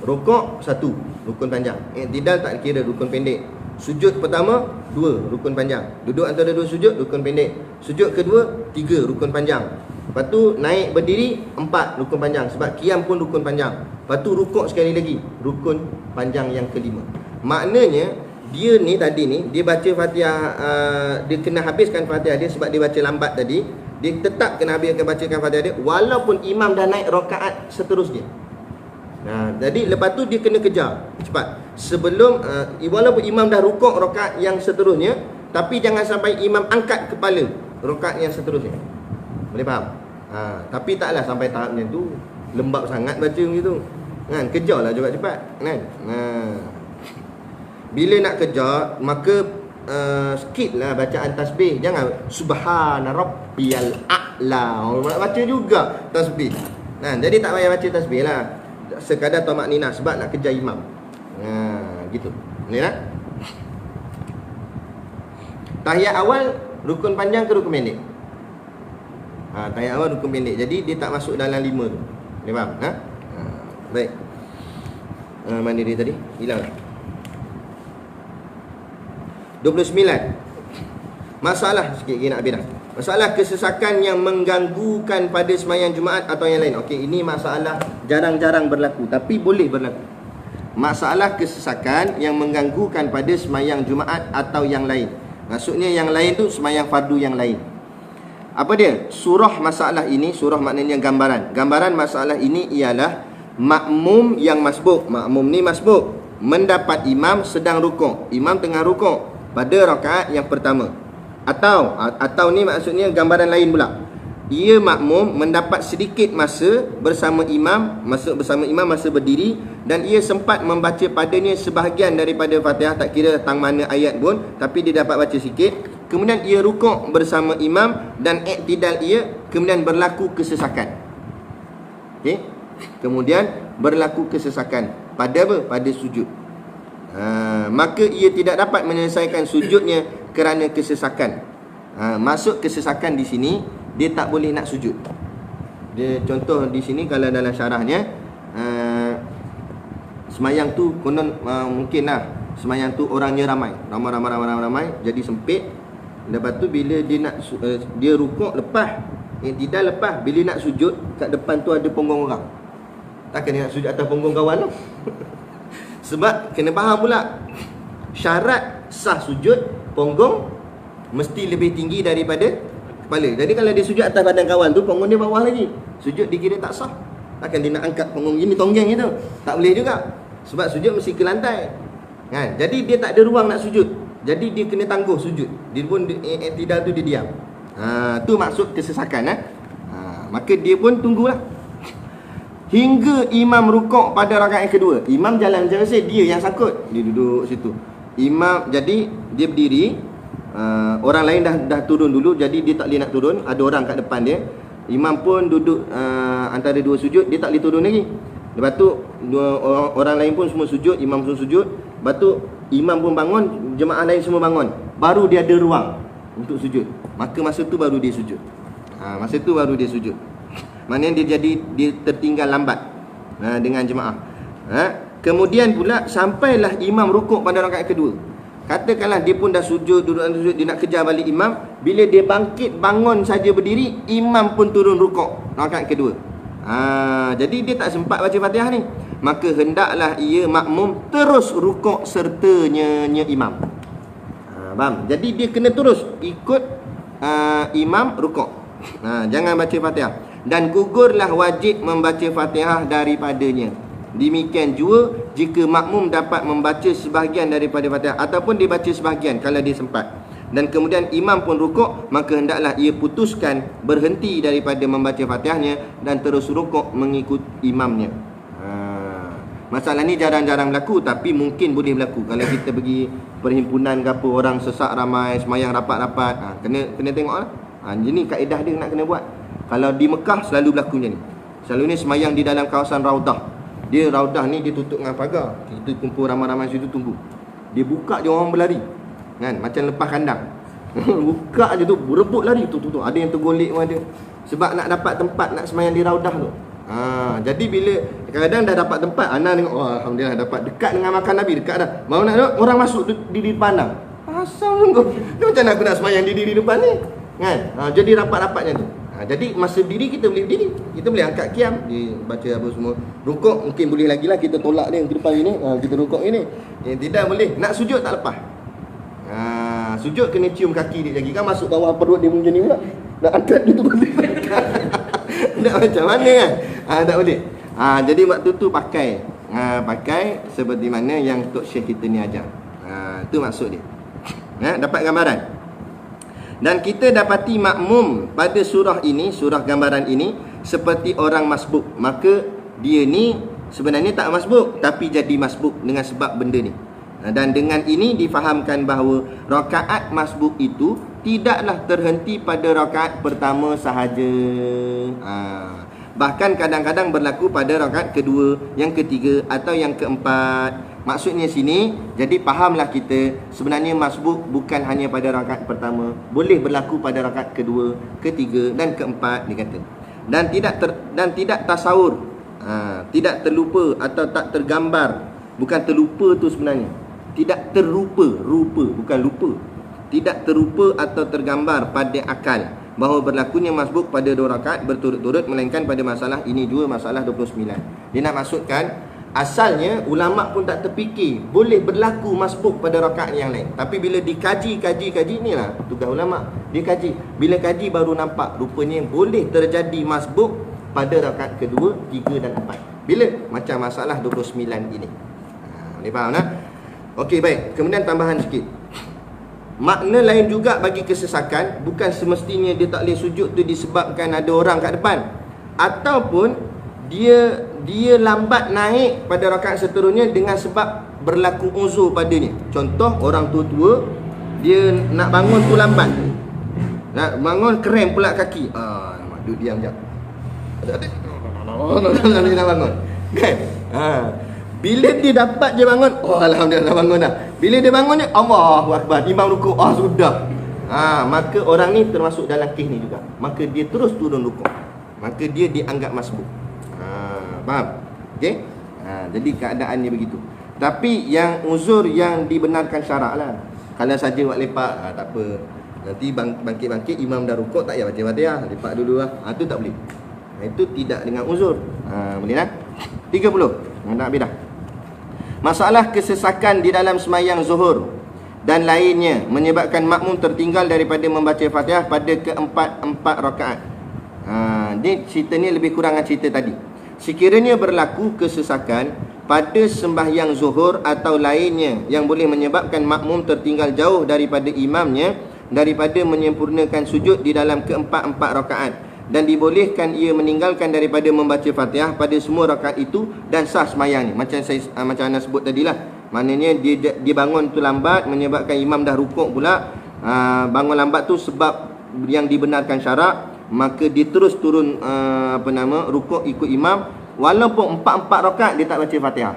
Rukuk 1 rukun panjang. I'tidal tak kira, rukun pendek. Sujud pertama 2 rukun panjang. Duduk antara 2 sujud, rukun pendek. Sujud kedua 3 rukun panjang. Lepas tu naik berdiri 4 rukun panjang. Sebab qiyam pun rukun panjang. Lepas tu rukuk sekali lagi, rukun panjang yang kelima. Maknanya dia ni tadi ni, dia baca Fatihah, dia kena habiskan Fatihah dia sebab dia baca lambat tadi. Dia tetap kena habiskan bacakan Fatihah dia walaupun imam dah naik rakaat seterusnya. Jadi lepas tu dia kena kejar cepat. Sebelum walaupun imam dah rukuk rakaat yang seterusnya, tapi jangan sampai imam angkat kepala rakaat yang seterusnya. Boleh faham? Tapi taklah sampai tahap macam tu, lembab sangat baca begitu. Kan, kejarlah cepat-cepat, kan? Bila nak kejar, maka sikitlah bacaan tasbih. Jangan subhana rabbiyal a'la. Nak baca juga tasbih. Jadi tak payah baca tasbih lah. Sekadar tamak ninah sebab nak kejar imam. Gitu. Ni lah. Tahiyat awal rukun panjang ke rukun pendek? Tahiyat awal rukun pendek. Jadi dia tak masuk dalam 5 tu. Boleh faham? Baik. Mana dia tadi? Hilang. 29. Masalah sikit lagi nak habis dah. Masalah kesesakan yang mengganggukan pada sembahyang Jumaat atau yang lain. Okey, ini masalah jarang-jarang berlaku, tapi boleh berlaku. Masalah kesesakan yang mengganggukan pada sembahyang Jumaat atau yang lain. Maksudnya yang lain tu sembahyang fardu yang lain. Apa dia? Surah masalah ini, surah maknanya gambaran. Gambaran masalah ini ialah makmum yang masbuk. Makmum ni masbuk mendapat imam sedang rukuk. Imam tengah rukuk pada rakaat yang pertama. Atau ni maksudnya gambaran lain pula. Ia makmum mendapat sedikit masa bersama imam, masa berdiri, dan ia sempat membaca padanya sebahagian daripada Fatihah, tak kira tang mana ayat pun, tapi dia dapat baca sikit. Kemudian ia rukuk bersama imam dan i'tidal ia, kemudian berlaku kesesakan. Okey. Kemudian berlaku kesesakan pada apa? Pada sujud. Maka ia tidak dapat menyelesaikan sujudnya kerana kesesakan. Masuk kesesakan di sini, dia tak boleh nak sujud. Dia contoh di sini kalau dalam syarahnya, semayang tu konon mungkinlah semayang tu orangnya ramai, jadi sempit. Lepas tu bila dia nak dia rukuk lepas, tidak lepas, bila nak sujud kat depan tu ada punggung orang. Takkan dia nak sujud atas punggung kawan tu. Sebab kena faham pula, syarat sah sujud, punggung mesti lebih tinggi daripada kepala. Jadi kalau dia sujud atas badan kawan tu, punggung dia bawah lagi, sujud dikira tak sah. Takkan dia nak angkat punggung gini, tonggeng gitu. Tak boleh juga. Sebab sujud mesti ke lantai, kan? Jadi dia tak ada ruang nak sujud. Jadi dia kena tangguh sujud. Dia pun i'tidal tu dia diam. Tu maksud kesesakan. Maka dia pun tunggulah hingga imam rukuk pada rakaat yang kedua. Imam jalan macam biasa, dia yang sangkut, dia duduk situ. Imam, jadi dia berdiri, orang lain dah turun dulu, jadi dia tak boleh nak turun, ada orang kat depan dia. Imam pun duduk antara 2 sujud, dia tak boleh turun lagi. Lepas tu orang lain pun semua sujud, imam pun sujud. Lepas tu imam pun bangun, jemaah lain semua bangun, baru dia ada ruang untuk sujud. Maka masa tu baru dia sujud. Masa tu baru dia sujud. Maknanya dia tertinggal lambat dengan jemaah. Kemudian pula sampailah imam rukuk pada rakaat kedua. Katakanlah dia pun dah sujud, duduk sujud, dia nak kejar balik imam. Bila dia bangkit bangun saja berdiri, imam pun turun rukuk rakaat kedua. Jadi dia tak sempat baca Fatihah ni. Maka hendaklah ia makmum terus rukuk sertanya imam. Faham? Jadi dia kena terus ikut imam rukuk. Jangan baca Fatihah. Dan gugurlah wajib membaca Fatihah daripadanya. Demikian juga jika makmum dapat membaca sebahagian daripada Fatihah, ataupun dia baca sebahagian kalau dia sempat. dan kemudian imam pun rukuk, maka hendaklah ia putuskan berhenti daripada membaca Fatihahnya dan terus rukuk mengikut imamnya. Masalah ni jarang-jarang berlaku, tapi mungkin boleh berlaku kalau kita pergi perhimpunan ke apa, orang sesak ramai, semayang rapat-rapat. Kena tengoklah. Jadi kaedah dia nak kena buat. Kalau di Mekah selalu berlaku macam ni. Selalu ni semayang di dalam kawasan Raudah. Dia Raudah ni dia tutup dengan pagar. Kita kumpul ramai-ramai situ tunggu. Dia buka je orang berlari. Kan? Macam lepas kandang. Buka je tu, berebut lari tu. Ada yang tergolek pun ada. Sebab nak dapat tempat nak semayang di Raudah tu. Jadi bila kadang-kadang dah dapat tempat, Ana tengok, alhamdulillah dapat dekat dengan makan Nabi, dekat dah. Mau nak tengok orang masuk di depan dah. Asal kau. Ni macam mana aku nak semayang di depan ni? Kan? Jadi rapat-rapatnya tu. Jadi masa diri kita boleh berdiri. Kita boleh angkat kiam, dia baca apa semua. Rukuk mungkin boleh lagi lah, kita tolak dia ke depan ini, kita rukuk ini. Tidak boleh. Nak sujud tak lepas. Sujud kena cium kaki dia lagi. Kan masuk bawah perut dia macam ni pula. Nak angkat dia tu boleh. Tak macam mana kan? Tak boleh. Jadi waktu tu pakai seperti mana yang Tok Syekh kita ni ajar. Itu maksud dia. Dapat gambaran. Dan kita dapati makmum pada surah ini, surah gambaran ini, seperti orang masbuk. Maka dia ni sebenarnya tak masbuk, tapi jadi masbuk dengan sebab benda ni. Dan dengan ini difahamkan bahawa rakaat masbuk itu tidaklah terhenti pada rakaat pertama sahaja. Bahkan kadang-kadang berlaku pada rakaat kedua, yang ketiga atau yang keempat. Maksudnya sini, jadi fahamlah kita, sebenarnya masbuk bukan hanya pada rakaat pertama, boleh berlaku pada rakaat kedua, ketiga dan keempat, dia kata. Dan tidak tasawur, tidak terlupa atau tak tergambar. Bukan terlupa tu sebenarnya. Tidak terrupa, bukan lupa. Tidak terrupa atau tergambar pada akal bahawa berlakunya masbuk pada 2 rakaat berturut-turut, melainkan pada masalah ini juga, masalah 29. Dia nak maksudkan, asalnya ulama pun tak terfikir boleh berlaku masbuk pada rakaat yang lain. Tapi bila dikaji inilah tugas ulama. Dia kaji. Bila kaji baru nampak rupanya boleh terjadi masbuk pada rakaat kedua, 3 dan 4. Bila? Macam masalah 29 ini. Boleh faham tak? Okey, baik. Kemudian tambahan sikit. Makna lain juga bagi kesesakan, bukan semestinya dia tak boleh sujud tu disebabkan ada orang kat depan, ataupun dia lambat naik pada rakaat seterusnya dengan sebab berlaku uzur padanya. Contoh, orang tua-tua dia nak bangun tu lambat. Nak bangun krem pula kaki. Duduk diam jap. Nak bangun. Kan? Bila dia dapat je bangun, alhamdulillah bangun dah. Bila dia bangun ni, Allahu Akbar, imam rukuk, sudah. Maka orang ni termasuk dalam kes ni juga. Maka dia terus turun rukuk. Maka dia dianggap masbuk. Faham? Okey? Jadi keadaannya begitu. Tapi yang uzur yang dibenarkan syarak lah. Kalau saja buat lepak, tak apa. Nanti bangkit-bangkit, imam dah rukuk, tak payah baca Fatihah, lepak dulu lah. Itu tak boleh. Itu tidak dengan uzur. Boleh tak? 30. Nak habis dah. Masalah kesesakan di dalam semayang zuhur dan lainnya menyebabkan makmum tertinggal daripada membaca Fatihah pada keempat-empat rakaat. Ni cerita ni lebih kurang dengan cerita tadi. Sekiranya berlaku kesesakan pada sembahyang zuhur atau lainnya yang boleh menyebabkan makmum tertinggal jauh daripada imamnya, daripada menyempurnakan sujud di dalam keempat-empat rakaat, dan dibolehkan ia meninggalkan daripada membaca Fatihah pada semua rakaat itu dan sah semayang ni. Macam Ana sebut tadilah. Maknanya dia bangun tu lambat menyebabkan imam dah rukuk pula. Bangun lambat tu sebab yang dibenarkan syarak, maka dia terus turun rukuk ikut imam walaupun 4 rakaat dia tak baca Fatihah.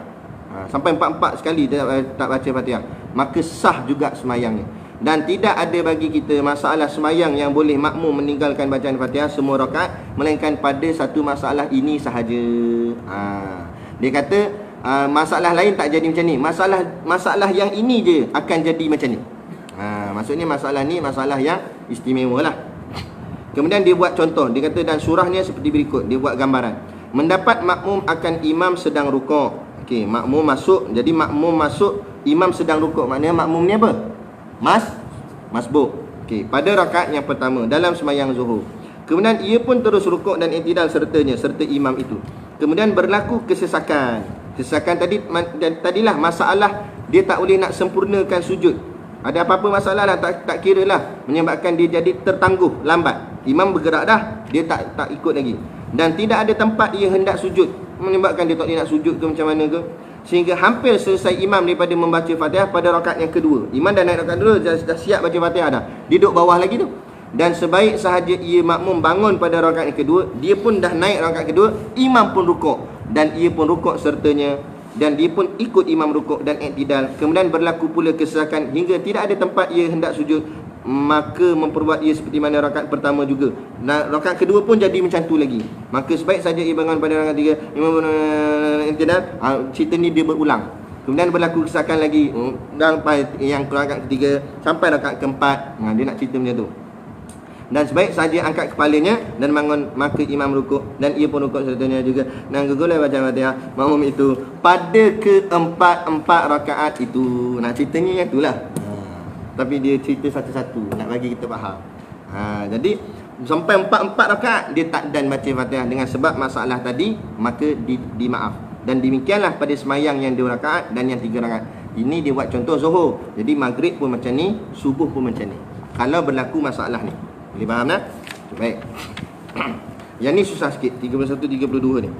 Sampai 4 sekali dia tak baca Fatihah, maka sah juga semayangnya. Dan tidak ada bagi kita masalah semayang yang boleh makmum meninggalkan bacaan Fatihah semua rakaat, melainkan pada satu masalah ini sahaja. Dia kata masalah lain tak jadi macam ni. Masalah yang ini je akan jadi macam ni. Maksudnya masalah ni masalah yang istimewa lah. Kemudian dia buat contoh. Dia kata dan surahnya seperti berikut. Dia buat gambaran. Mendapat makmum akan imam sedang rukuk. Okey, makmum masuk. Jadi makmum masuk, imam sedang rukuk. Maknanya makmum ni apa? Masbuk. Okey, pada rakaat yang pertama dalam sembahyang zuhur. Kemudian ia pun terus rukuk dan i'tidal serta imam itu. Kemudian berlaku kesesakan. Kesesakan tadilah masalah dia tak boleh nak sempurnakan sujud. Ada apa-apa masalah lah, tak kira lah, menyebabkan dia jadi tertangguh, lambat. Imam bergerak dah, dia tak ikut lagi. Dan tidak ada tempat ia hendak sujud, menyebabkan dia tak nak sujud ke macam mana ke, sehingga hampir selesai imam daripada membaca Fatihah pada rakaat yang kedua. Imam dah naik rakaat kedua, dah siap baca Fatihah dah, dia duduk bawah lagi tu. Dan sebaik sahaja ia makmum bangun pada rakaat yang kedua, dia pun dah naik rakaat kedua, imam pun rukuk, dan ia pun rukuk sertanya, dan dia pun ikut imam rukuk dan iktidal. Kemudian berlaku pula kesesakan hingga tidak ada tempat ia hendak sujud, maka memperbuat ia seperti mana rakaat pertama juga. Nah, rakaat kedua pun jadi macam tu lagi. Maka sebaik saja ia bangun pada rakaat tiga, imam pun iktidal. Cerita ni dia berulang. Kemudian berlaku kesesakan lagi dan yang rakaat ketiga sampai rakaat keempat. Dia nak cerita macam tu. Dan sebaik saja angkat kepalanya dan bangun, maka imam rukuk dan ia pun rukuk sertanya juga. Dan gugur baca Fatihah makmum itu pada keempat rakaat itu. Nak ceritanya yang itulah. Tapi dia cerita satu-satu nak bagi kita faham. Jadi sampai empat rakaat dia tak dan baca Fatihah dengan sebab masalah tadi, maka dimaaf. Dan demikianlah pada semayang yang 2 rakaat dan yang 3 rakaat. Ini dia buat contoh Zuhur. Jadi maghrib pun macam ni, subuh pun macam ni. Kalau berlaku masalah ni. Boleh faham tak? Baik. Yang ni susah sikit, 31-32 ni.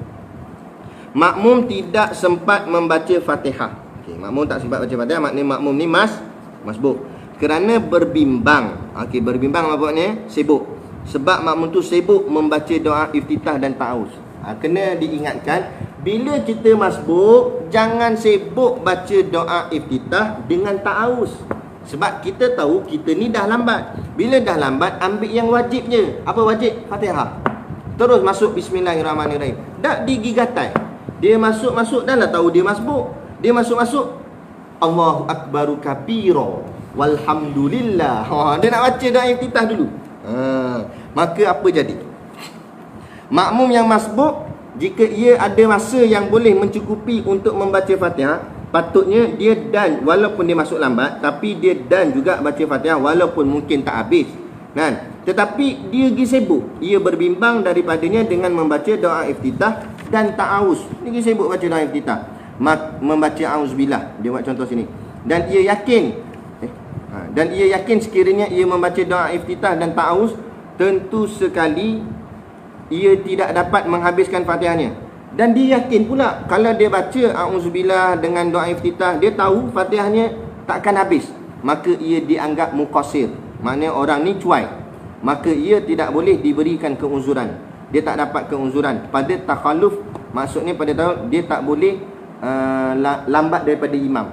Makmum tidak sempat membaca Fatihah. Okey, makmum tak sempat baca Fatihah, maknanya makmum ni masbuk. Kerana berbimbang. Okey, berbimbang maksudnya sibuk. Sebab makmum tu sibuk membaca doa iftitah dan ta'awuz. Kena diingatkan, bila kita masbuk, jangan sibuk baca doa iftitah dengan ta'awuz. Sebab kita tahu kita ni dah lambat. Bila dah lambat, ambil yang wajib je. Apa wajib? Fatihah. Terus masuk Bismillahirrahmanirrahim. Tak digigatai. Dia masuk dah lah tahu dia masbuk. Dia masuk Allahu Akbaru kabira walhamdulillah. Dia nak baca doa iftitah dulu. Maka apa jadi? Makmum yang masbuk, jika ia ada masa yang boleh mencukupi untuk membaca Fatihah, patutnya dia dan, walaupun dia masuk lambat, tapi dia dan juga baca Fatihah walaupun mungkin tak habis. Tetapi dia pergi sibuk, ia berbimbang daripadanya dengan membaca doa iftitah dan ta'awuz. Dia pergi sibuk baca doa iftitah, membaca auzubillah. Dia buat contoh sini. Dan ia yakin sekiranya ia membaca doa iftitah dan ta'awuz, tentu sekali ia tidak dapat menghabiskan Fatihahnya. Dan dia yakin pula kalau dia baca auzubillah dengan doa iftitah, dia tahu Fatihahnya takkan habis, maka ia dianggap muqassir. Maknanya orang ni cuai. Maka ia tidak boleh diberikan keuzuran. Dia tak dapat keuzuran pada takhalluf. Maksudnya pada tahun dia tak boleh lambat daripada imam.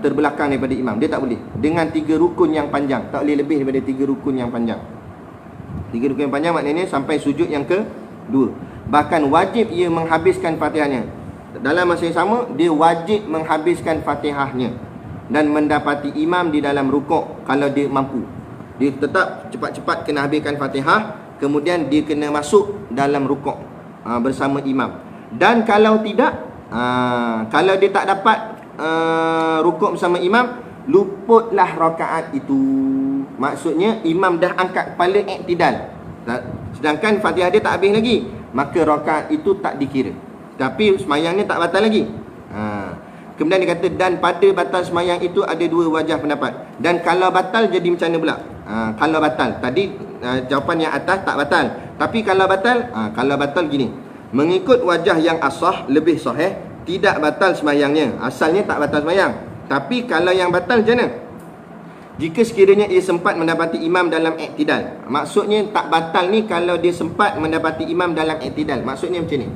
Terbelakang daripada imam. Dia tak boleh. Dengan 3 rukun yang panjang. Tak boleh lebih daripada 3 rukun yang panjang. 3 rukun yang panjang maknanya sampai sujud yang ke-2. Bahkan wajib ia menghabiskan Fatihahnya. Dalam masa yang sama, dia wajib menghabiskan Fatihahnya dan mendapati imam di dalam rukuk kalau dia mampu. Dia tetap cepat-cepat kena habiskan Fatihah, kemudian dia kena masuk dalam rukuk bersama imam. Dan kalau tidak, kalau dia tak dapat rukuk bersama imam, luputlah rakaat itu. Maksudnya imam dah angkat kepala iktidal, sedangkan Fatihah dia tak habis lagi, maka rakaat itu tak dikira. Tapi semayangnya tak batal lagi. Kemudian dia kata, dan pada batal semayang itu ada 2 wajah pendapat. Dan kalau batal jadi macam mana pula? Kalau batal, tadi jawapan yang atas tak batal. Tapi kalau batal gini. Mengikut wajah yang asah, lebih sahih, tidak batal semayangnya. Asalnya tak batal semayang. Tapi kalau yang batal macam mana? Jika sekiranya ia sempat mendapati imam dalam iktidal. Maksudnya tak batal ni kalau dia sempat mendapati imam dalam iktidal. Maksudnya macam ni.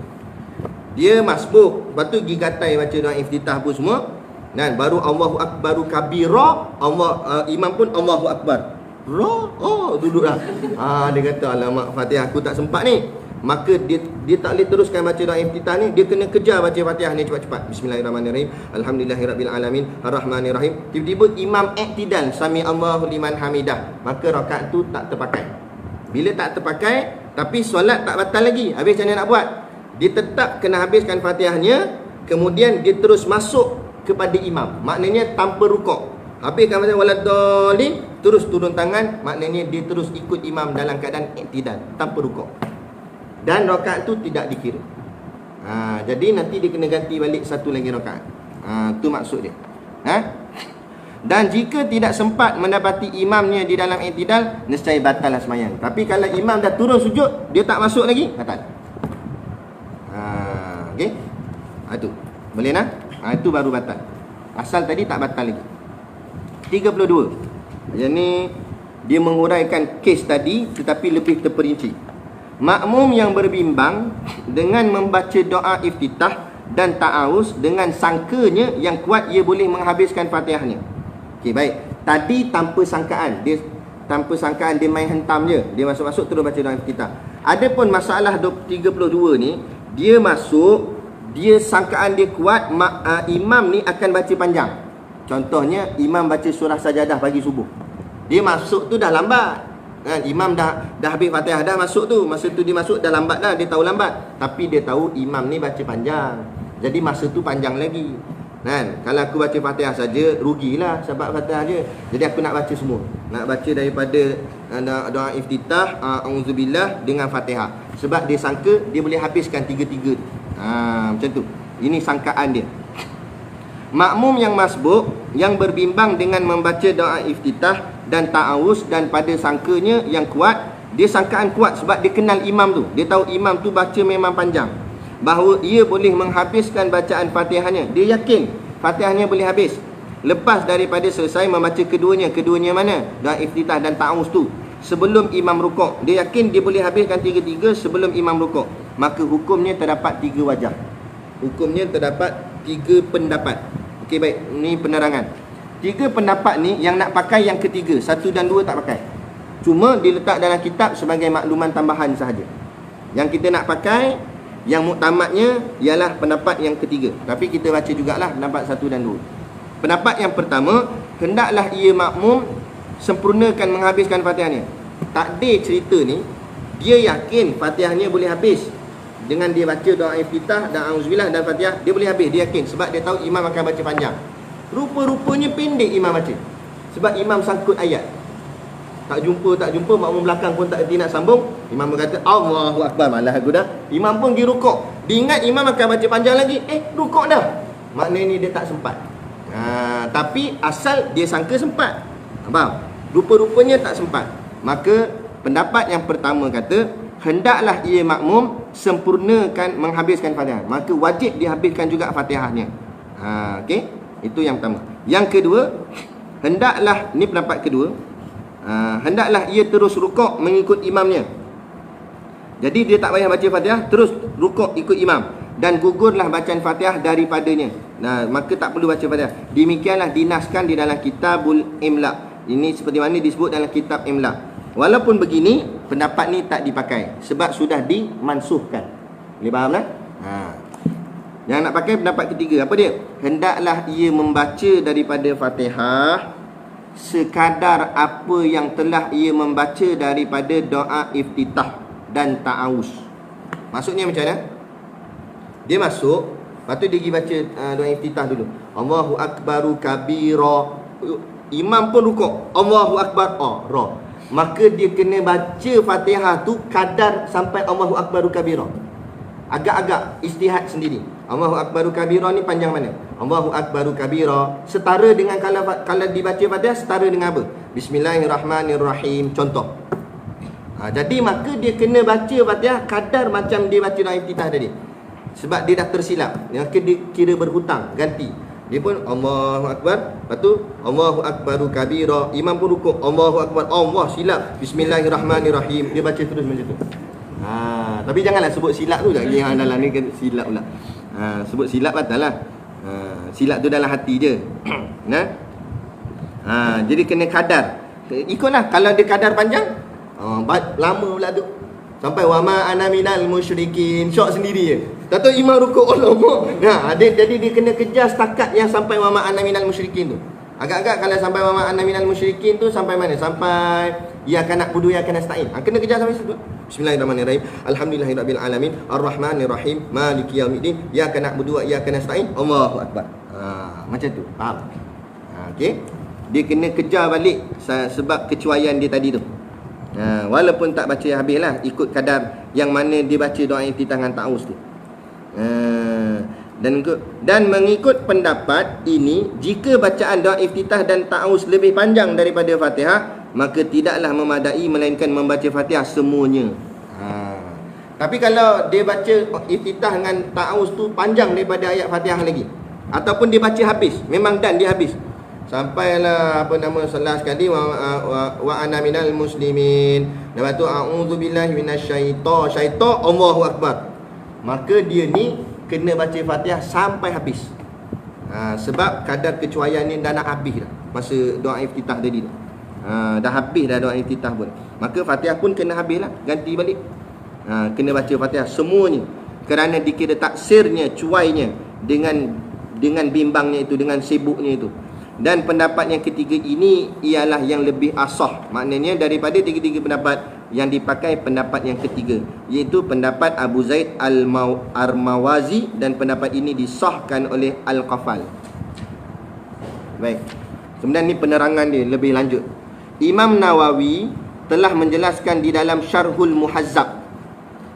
Dia masbuk, lepas tu gigatai baca doa iftitah pun semua, dan baru Allahu Akbaru kabira, imam pun Allahu Akbar. Duduklah. Dia kata, alamak, Fatihah aku tak sempat ni. Maka dia tak boleh teruskan baca doa iftitah ni, dia kena kejar baca Fatihah ni cepat-cepat. Bismillahirrahmanirrahim. Alhamdulillahirabbil alamin, arrahmanirrahim. Tiba-tiba imam iktidal, sami Allahu liman hamidah. Maka rakaat tu tak terpakai. Bila tak terpakai, tapi solat tak batal lagi. Habis macam mana nak buat? Dia tetap kena habiskan Fatihahnya, kemudian dia terus masuk kepada imam. Maknanya tanpa rukuk. Habiskan Fatihah waladhdallin, terus turun tangan, maknanya dia terus ikut imam dalam keadaan iktidal, tanpa rukuk. Dan rakaat tu tidak dikira. Jadi nanti dia kena ganti balik satu lagi rakaat. Tu maksud dia. Dan jika tidak sempat mendapati imamnya di dalam i'tidal, nescaya batallah sembahyang. Tapi kalau imam dah turun sujud, dia tak masuk lagi, batal. Okey. Itu. Boleh nak? Itu baru batal. Asal tadi tak batal lagi. 32. Yang ni dia menguraikan kes tadi tetapi lebih terperinci. Makmum yang berbimbang dengan membaca doa iftitah dan ta'awuz dengan sangkanya yang kuat ia boleh menghabiskan Fatihahnya. Okey, baik. Tadi tanpa sangkaan, dia main hentam je. Dia masuk-masuk terus baca doa iftitah. Adapun masalah 32 ni, dia masuk, dia sangkaan dia kuat, imam ni akan baca panjang. Contohnya imam baca surah Sajadah pagi subuh. Dia masuk tu dah lambat. Kan, imam dah habis Fatihah dah masuk tu. Masa tu dia masuk dah lambat dah, dia tahu lambat. Tapi dia tahu imam ni baca panjang. Jadi masa tu panjang lagi. Kan, kalau aku baca Fatihah saja rugilah sebab Fatihah je. Jadi aku nak baca semua. Nak baca daripada doa iftitah, auzubillah dengan Fatihah. Sebab dia sangka dia boleh habiskan tiga-tiga. Macam tu. Ini sangkaan dia. Makmum yang masbuk yang berbimbang dengan membaca doa iftitah dan ta'awuz dan pada sangkanya yang kuat, dia sangkaan kuat sebab dia kenal imam tu. Dia tahu imam tu baca memang panjang, bahawa ia boleh menghabiskan bacaan Fatihahnya. Dia yakin Fatihahnya boleh habis lepas daripada selesai membaca keduanya. Keduanya mana? Doa iftitah dan ta'awuz tu. Sebelum imam rukuk, dia yakin dia boleh habiskan tiga-tiga sebelum imam rukuk. Maka hukumnya terdapat tiga wajah. Hukumnya terdapat tiga pendapat. Okey, baik, ni penerangan. Tiga pendapat ni yang nak pakai yang ketiga, 1 dan 2 tak pakai. Cuma diletak dalam kitab sebagai makluman tambahan sahaja. Yang kita nak pakai, yang muktamadnya ialah pendapat yang ketiga. Tapi kita baca jugalah pendapat 1 dan 2. Pendapat yang pertama, hendaklah ia makmum sempurnakan menghabiskan Fatihahnya. Takdir cerita ni, dia yakin Fatihahnya boleh habis. Dengan dia baca doa iftitah dan auzubillah dan Fatihah, dia boleh habis, dia yakin. Sebab dia tahu imam akan baca panjang. Rupa-rupanya pendek imam baca. Sebab imam sangkut ayat. Tak jumpa, makmum belakang pun tak erti nak sambung. Imam berkata, Allahu Akbar, malah aku dah. Imam pun pergi rukuk. Dia ingat imam akan baca panjang lagi. Rukuk dah. Maknanya dia tak sempat. Tapi asal dia sangka sempat. Faham? Rupa-rupanya tak sempat. Maka pendapat yang pertama kata, hendaklah ia makmum sempurnakan menghabiskan Fatihah. Maka wajib dihabiskan juga Fatihahnya. Okey? Itu yang pertama. Yang kedua, hendaklah, ni pendapat kedua, hendaklah ia terus rukuk mengikut imamnya. Jadi dia tak payah baca Fatihah, terus rukuk ikut imam dan gugurlah bacaan Fatihah daripadanya. Maka tak perlu baca Fatihah. Demikianlah dinaskan di dalam Kitabul Imla. Ini seperti mana disebut dalam kitab Imla. Walaupun begini, pendapat ni tak dipakai sebab sudah dimansuhkan. Boleh faham tak? Yang nak pakai pendapat ketiga, apa dia? Hendaklah ia membaca daripada Fatihah sekadar apa yang telah ia membaca daripada doa iftitah dan ta'awuz. Maksudnya macam mana? Dia masuk, lepas tu dia pergi baca doa iftitah dulu. Allahu Akbaru kabira. Imam pun rukuk. Allahu Akbar. Maka dia kena baca Fatihah tu kadar sampai Allahu Akbaru kabira. Agak-agak ijtihad sendiri. Allahu Akbaru kabira ni panjang mana? Allahu Akbaru kabira setara dengan kalau dibaca Fatihah setara dengan apa? Bismillahirrahmanirrahim contoh. Jadi maka dia kena baca Fatihah kadar macam dia baca doa iftitah tadi. Sebab dia dah tersilap. Maka dia kira berhutang, ganti. Dia pun Allahu Akbar, lepas tu Allahu Akbaru kabira. Imam pun rukuk. Allahu Akbar. Allah silap. Bismillahirrahmanirrahim. Dia baca terus macam tu. Tapi janganlah sebut silap tu. Yang dalam ni silap pula. Sebut silap batal lah. Silap tu dalam hati je. Jadi kena kadar. Ikutlah. Kalau dia kadar panjang, lama pula tu. Sampai wama ana minal musyrikin. Syok sendiri je. Tak tahu imam rukuk Allah. Jadi dia kena kejar setakat yang sampai wama ana minal musyrikin tu. Agak-agak kalau sampai wama ana minal musyrikin tu sampai mana? Sampai iyyaka na'budu wa iyyaka nasta'in. Kena kejar sampai situ. Bismillahirrahmanirrahim. Alhamdulillahirabbil alamin. Arrahmanirrahim. Maliki yaumiddin. Iyyaka na'budu wa iyyaka nasta'in. Allahu Akbar. Macam tu. Faham? Okey. Dia kena kejar balik sebab kecuaian dia tadi tu. Walaupun tak baca habis lah, ikut kadar yang mana dia baca doa iftitah dengan ta'awuz tu. Dan mengikut pendapat ini, jika bacaan doa iftitah dan ta'awuz lebih panjang daripada Fatihah, maka tidaklah memadai melainkan membaca Fatihah semuanya. Tapi kalau dia baca iftitah dengan ta'awuz tu panjang daripada ayat Fatihah lagi, ataupun dia baca habis, memang dan dia habis, sampailah salah sekali wa ana minal muslimin, lepas tu a'udzubillahi syaitan Allahu akbar, maka dia ni kena baca Fatihah sampai habis. Sebab kadar kecuaian ni dah nak habis dah masa doa iftitah tadi tu. Dah habis dah doa iftitah pun, maka Fatihah pun kena habis lah, ganti balik. Kena baca Fatihah semuanya, kerana dikira taksirnya, cuainya dengan bimbangnya itu, dengan sibuknya itu. Dan pendapat yang ketiga ini ialah yang lebih asah, maknanya daripada tiga-tiga pendapat, yang dipakai pendapat yang ketiga, iaitu pendapat Abu Zaid Al-Mawazi, dan pendapat ini disahkan oleh Al-Qafal. Baik, kemudian ni penerangan dia lebih lanjut. Imam Nawawi telah menjelaskan di dalam Syarhul Muhazzab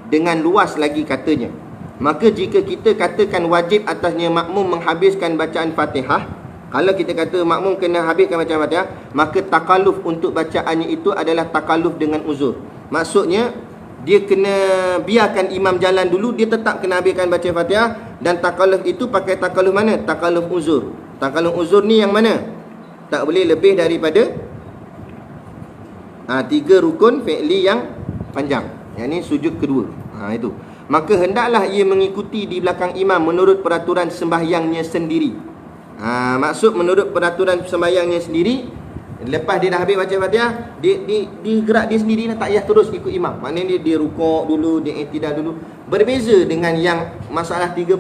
dengan luas lagi katanya, maka jika kita katakan wajib atasnya makmum menghabiskan bacaan Fatihah, kalau kita kata makmum kena habiskan bacaan Fatihah, maka takaluf untuk bacaannya itu adalah takaluf dengan uzur. Maksudnya dia kena biarkan imam jalan dulu, dia tetap kena habiskan bacaan Fatihah. Dan takaluf itu pakai takaluf mana? Takaluf uzur. Takaluf uzur ni yang mana? Tak boleh lebih daripada 3 rukun fi'li yang panjang. Yang ni sujud kedua. Itu. Maka hendaklah ia mengikuti di belakang imam menurut peraturan sembahyangnya sendiri. Maksud menurut peraturan sembahyangnya sendiri, lepas dia dah habis baca Fatihah, dia gerak dia sendiri lah, tak payah terus ikut imam. Maknanya dia rukuk dulu, dia i'tidal dulu. Berbeza dengan yang masalah 31.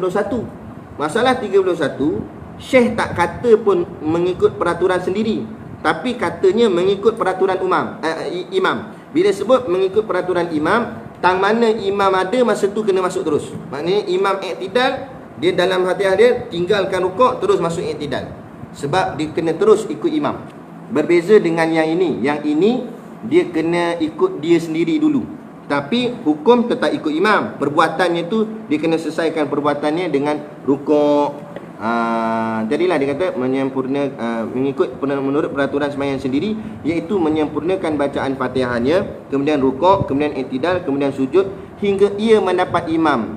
Masalah 31, Syekh tak kata pun mengikut peraturan sendiri, tapi katanya mengikut peraturan imam. Bila sebut mengikut peraturan imam, tang mana imam ada masa tu kena masuk terus. Maknanya imam i'tidal, dia dalam Fatihah dia tinggalkan rukuk terus masuk i'tidal, sebab dia kena terus ikut imam. Berbeza dengan yang ini. Yang ini dia kena ikut dia sendiri dulu, tapi hukum tetap ikut imam. Perbuatannya tu dia kena selesaikan perbuatannya dengan rukuk. Jadilah dia kata mengikut menurut peraturan sembahyang sendiri, iaitu menyempurnakan bacaan Fatihahnya, kemudian rukuk, kemudian i'tidal, kemudian sujud hingga ia mendapat imam.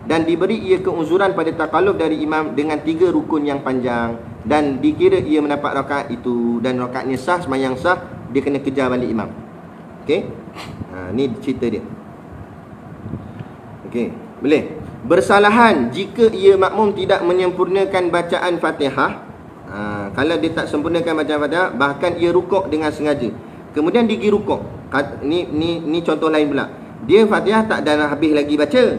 Dan diberi ia keuzuran pada takaluf dari imam dengan 3 rukun yang panjang, dan dikira ia mendapat rakaat itu, dan rakaatnya sah, sembahyang sah, dia kena kejar balik imam. Okey, ni cerita dia. Okey, boleh. Bersalahan jika ia makmum tidak menyempurnakan bacaan Fatihah. Kalau dia tak sempurnakan bacaan Fatihah, bahkan ia rukuk dengan sengaja, kemudian dia pergi rukuk. Ni contoh lain pula. Dia Fatihah tak dah habis lagi baca,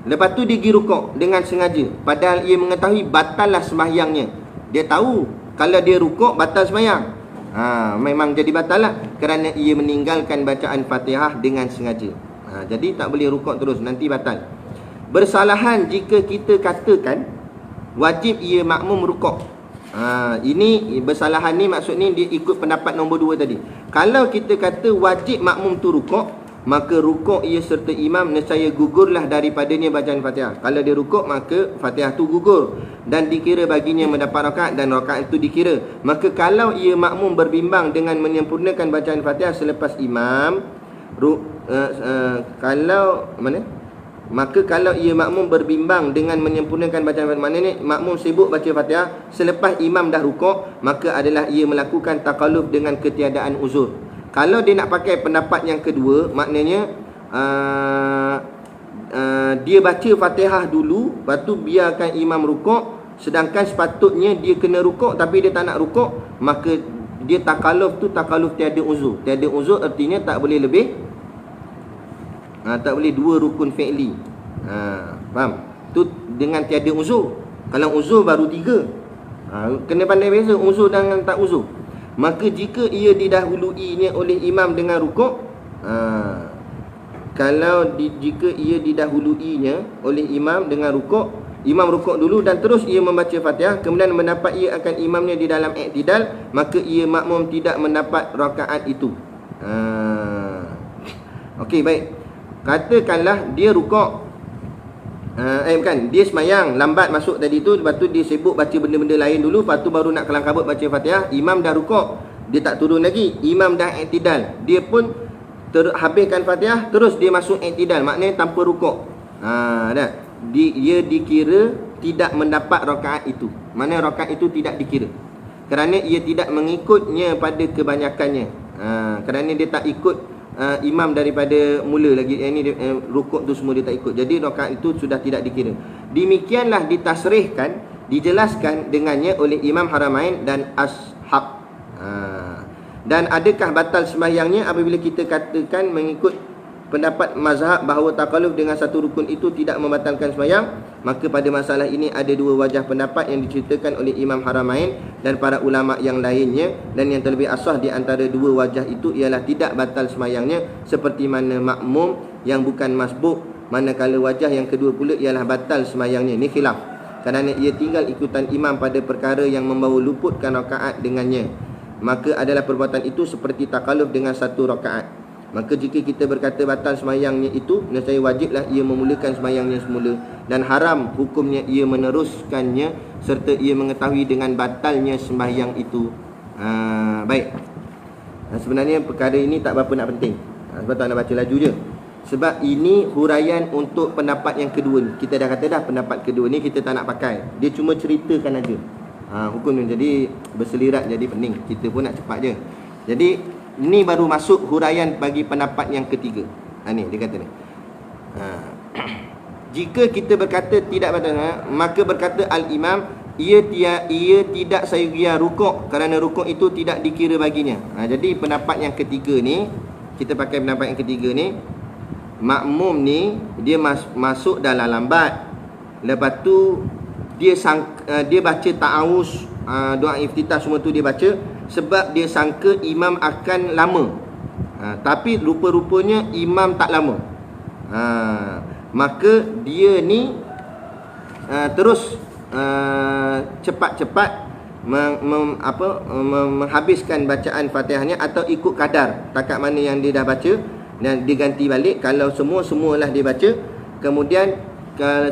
lepas tu dia pergi rukuk dengan sengaja, padahal ia mengetahui batallah sembahyangnya. Dia tahu kalau dia rukuk batal sembahyang. Memang jadi batal lah, kerana ia meninggalkan bacaan Fatihah dengan sengaja. Jadi tak boleh rukuk terus, nanti batal. Bersalahan jika kita katakan wajib ia makmum rukuk. Ini bersalahan ni maksud ni dia ikut pendapat nombor 2 tadi. Kalau kita kata wajib makmum tu rukuk, maka rukuk ia serta imam nescaya gugurlah daripadanya bacaan Fatihah. Kalau dia rukuk, maka Fatihah tu gugur dan dikira baginya mendapat rakaat, dan rakaat itu dikira. Maka kalau ia makmum berbimbang dengan menyempurnakan bacaan Fatihah selepas imam, kalau ia makmum berbimbang dengan menyempurnakan bacaan Fatihah, maknanya makmum sibuk baca Fatihah selepas imam dah rukuk, maka adalah ia melakukan takaluf dengan ketiadaan uzur. Kalau dia nak pakai pendapat yang kedua, maknanya dia baca Fatihah dulu, lepas tu biarkan imam rukuk, sedangkan sepatutnya dia kena rukuk tapi dia tak nak rukuk, maka dia takaluf tu takaluf tiada uzur. Tiada uzur artinya tak boleh lebih, tak boleh 2 rukun fi'li. Faham? Tu dengan tiada uzur. Kalau uzur baru 3. Kena pandai beza uzur dan tak uzur. Maka jika ia didahuluinya oleh imam dengan rukuk, jika ia didahuluinya oleh imam dengan rukuk, imam rukuk dulu dan terus ia membaca Fatihah, kemudian mendapat ia akan imamnya di dalam i'tidal, maka ia makmum tidak mendapat rakaat itu. Okey, baik. Katakanlah dia rukuk, Bukan, dia semayang lambat masuk tadi tu, lepas tu dia sibuk baca benda-benda lain dulu, lepas tu baru nak kelang kabut baca Fatihah. Imam dah rukuk, dia tak turun lagi. Imam dah i'tidal, dia pun habiskan Fatihah, terus dia masuk i'tidal, maknanya tanpa rukuk. Dah. Dia dikira tidak mendapat rakaat itu. Mana rakaat itu tidak dikira, kerana ia tidak mengikutnya pada kebanyakannya. Kerana dia tak ikut imam daripada mula lagi, rukuk tu semua dia tak ikut. Jadi rakaat itu sudah tidak dikira. Demikianlah ditasrihkan, dijelaskan dengannya oleh Imam Haramain dan Ashab. Dan adakah batal sembahyangnya apabila kita katakan mengikut pendapat mazhab bahawa takalluf dengan satu rukun itu tidak membatalkan sembahyang? Maka pada masalah ini ada dua wajah pendapat yang diceritakan oleh Imam Haramain dan para ulama yang lainnya, dan yang terlebih asah di antara dua wajah itu ialah tidak batal sembahyangnya seperti mana makmum yang bukan masbuk, manakala wajah yang kedua pula ialah batal sembahyangnya. Ini khilaf, kerana ia tinggal ikutan imam pada perkara yang membawa luputkan rakaat dengannya, maka adalah perbuatan itu seperti takalluf dengan satu rakaat. Maka jika kita berkata batal sembahyangnya itu, nescaya wajiblah ia memulakan sembahyangnya semula, dan haram hukumnya ia meneruskannya serta ia mengetahui dengan batalnya sembahyang itu. Baik. Sebenarnya perkara ini tak berapa nak penting. Sebab tak nak baca laju je. Sebab ini huraian untuk pendapat yang kedua ni. Kita dah kata dah pendapat kedua ni kita tak nak pakai. Dia cuma ceritakan aja hukum ni. Jadi berselirat jadi pening. Kita pun nak cepat je. Jadi ini baru masuk huraian bagi pendapat yang ketiga. Ni dia kata ni. Jika kita berkata tidak batal, maka berkata al-imam, ia tidak sayugia rukuk, kerana rukuk itu tidak dikira baginya. Jadi pendapat yang ketiga ni, kita pakai pendapat yang ketiga ni, makmum ni dia masuk dalam lambat. Lepas tu dia baca ta'awuz, doa iftitah semua tu dia baca, sebab dia sangka imam akan lama. Tapi rupa-rupanya imam tak lama. Maka dia ni terus cepat-cepat menghabiskan bacaan Fatihahnya, atau ikut kadar takat mana yang dia dah baca, dan diganti balik. Kalau semualah dia baca, kemudian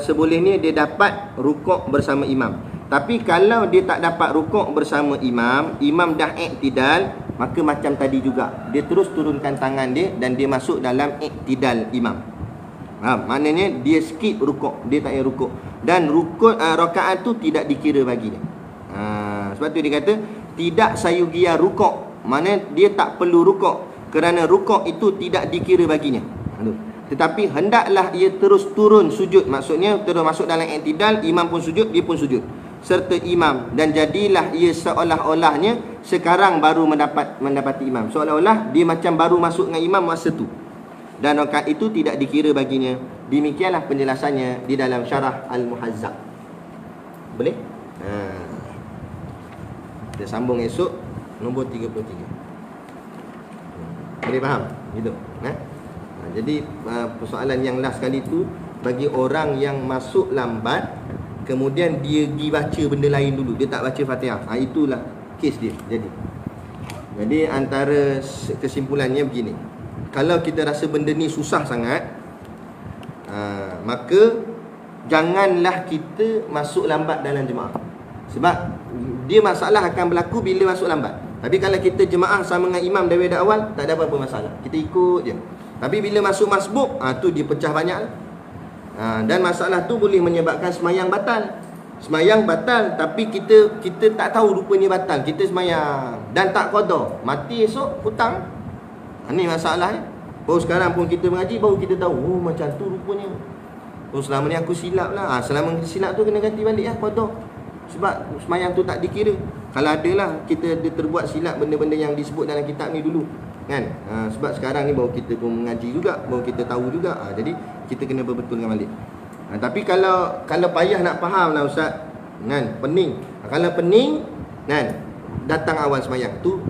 sebolehnya dia dapat rukuk bersama imam. Tapi kalau dia tak dapat rukuk bersama imam, imam dah i'tidal, maka macam tadi juga, dia terus turunkan tangan dia dan dia masuk dalam i'tidal imam. Maknanya dia skip rukuk, dia tak payah rukuk, dan rukuk rakaat tu tidak dikira baginya. Sebab tu dia kata tidak sayugia rukuk, maknanya dia tak perlu rukuk, kerana rukuk itu tidak dikira baginya. Tetapi hendaklah ia terus turun sujud, maksudnya terus masuk dalam i'tidal, imam pun sujud, dia pun sujud serta imam, dan jadilah ia seolah-olahnya sekarang baru mendapati imam, seolah-olah dia macam baru masuk dengan imam masa tu, dan rakaat itu tidak dikira baginya. Demikianlah penjelasannya di dalam syarah Al-Muhazzab. Boleh? Kita sambung esok nombor 33. Boleh faham? Gitu. Jadi persoalan yang last kali tu, bagi orang yang masuk lambat, kemudian dia pergi baca benda lain dulu, dia tak baca Fatihah, itulah kes dia. Jadi antara kesimpulannya begini, kalau kita rasa benda ni susah sangat, maka janganlah kita masuk lambat dalam jemaah. Sebab dia masalah akan berlaku bila masuk lambat. Tapi kalau kita jemaah sama dengan imam dari awal, tak ada apa-apa masalah, kita ikut je. Tapi bila masuk masbuk, tu dia pecah banyak lah. Dan masalah tu boleh menyebabkan semayang batal. Semayang batal, tapi kita tak tahu rupanya batal. Kita semayang dan tak qada, mati esok hutang. Ni masalah. Baru sekarang pun kita mengaji, baru kita tahu, oh macam tu rupanya. Oh selama ni aku silap lah. Selama silap tu kena ganti balik lah qada. Sebab semayang tu tak dikira. Kalau adalah kita terbuat silap benda-benda yang disebut dalam kitab ni dulu, kan? Sebab sekarang ni baru kita pun mengaji juga, baru kita tahu juga. Jadi kita kena berbetulkan balik. Tapi kalau payah nak faham lah Ustaz, kan? Pening. Kalau pening, kan? Datang awal semayang tu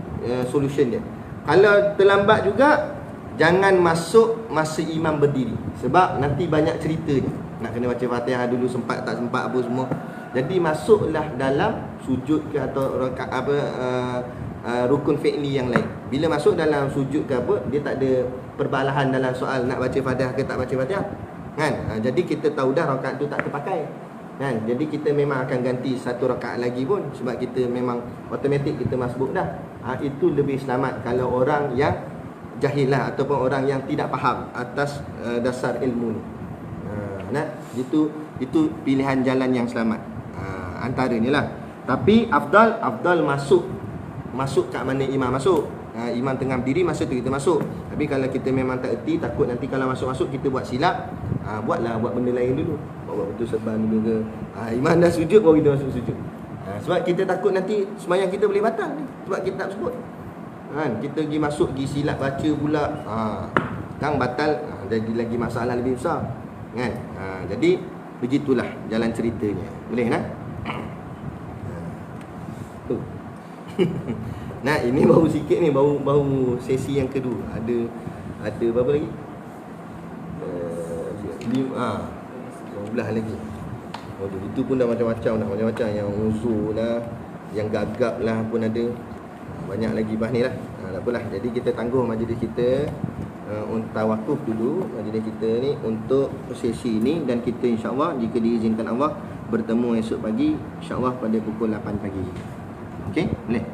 solution dia. Kalau terlambat juga, jangan masuk masa imam berdiri, sebab nanti banyak cerita ni. Nak kena baca Fatihah dulu, sempat tak sempat apa semua. Jadi masuklah dalam sujud ke atau rukun fi'li yang lain. Bila masuk dalam sujud ke apa, dia tak ada perbalahan dalam soal nak baca Fatihah ke tak baca Fatihah. Kan? Jadi kita tahu dah rakaat tu tak terpakai. Kan? Jadi kita memang akan ganti satu rakaat lagi pun, sebab kita memang automatik kita masbuk dah. Itu lebih selamat kalau orang yang jahil lah, ataupun orang yang tidak faham atas dasar ilmu ni. Nah, itu pilihan jalan yang selamat. Antaranya lah. Tapi afdal masuk kat mana imam masuk. Imam tengah berdiri, masa tu kita masuk. Tapi kalau kita memang tak erti, takut nanti kalau masuk-masuk kita buat silap, buat benda lain dulu. Buat betul serban dulu ke. Imam dah sujud baru kita masuk sujud. Sebab kita takut nanti sembahyang kita boleh batal ni, sebab kita tak sebut. Kan, kita pergi masuk, pergi silap baca pula. Kan batal, jadi lagi masalah lebih besar. Kan? Jadi begitulah jalan ceritanya. Boleh nak? Tu. Nah, ini baru sikit ni, baru sesi yang kedua. Ada berapa lagi? 12 lagi. Itu pun dah macam-macam dah, macam-macam yang uzur lah, yang gagap lah pun ada. Banyak lagi bahas ni lah. Tak apalah. Jadi kita tangguh majlis kita, tawakuf dulu majlis kita ni untuk sesi ni, dan kita insya-Allah jika diizinkan Allah bertemu esok pagi insya-Allah pada pukul 8 pagi. Okey, boleh?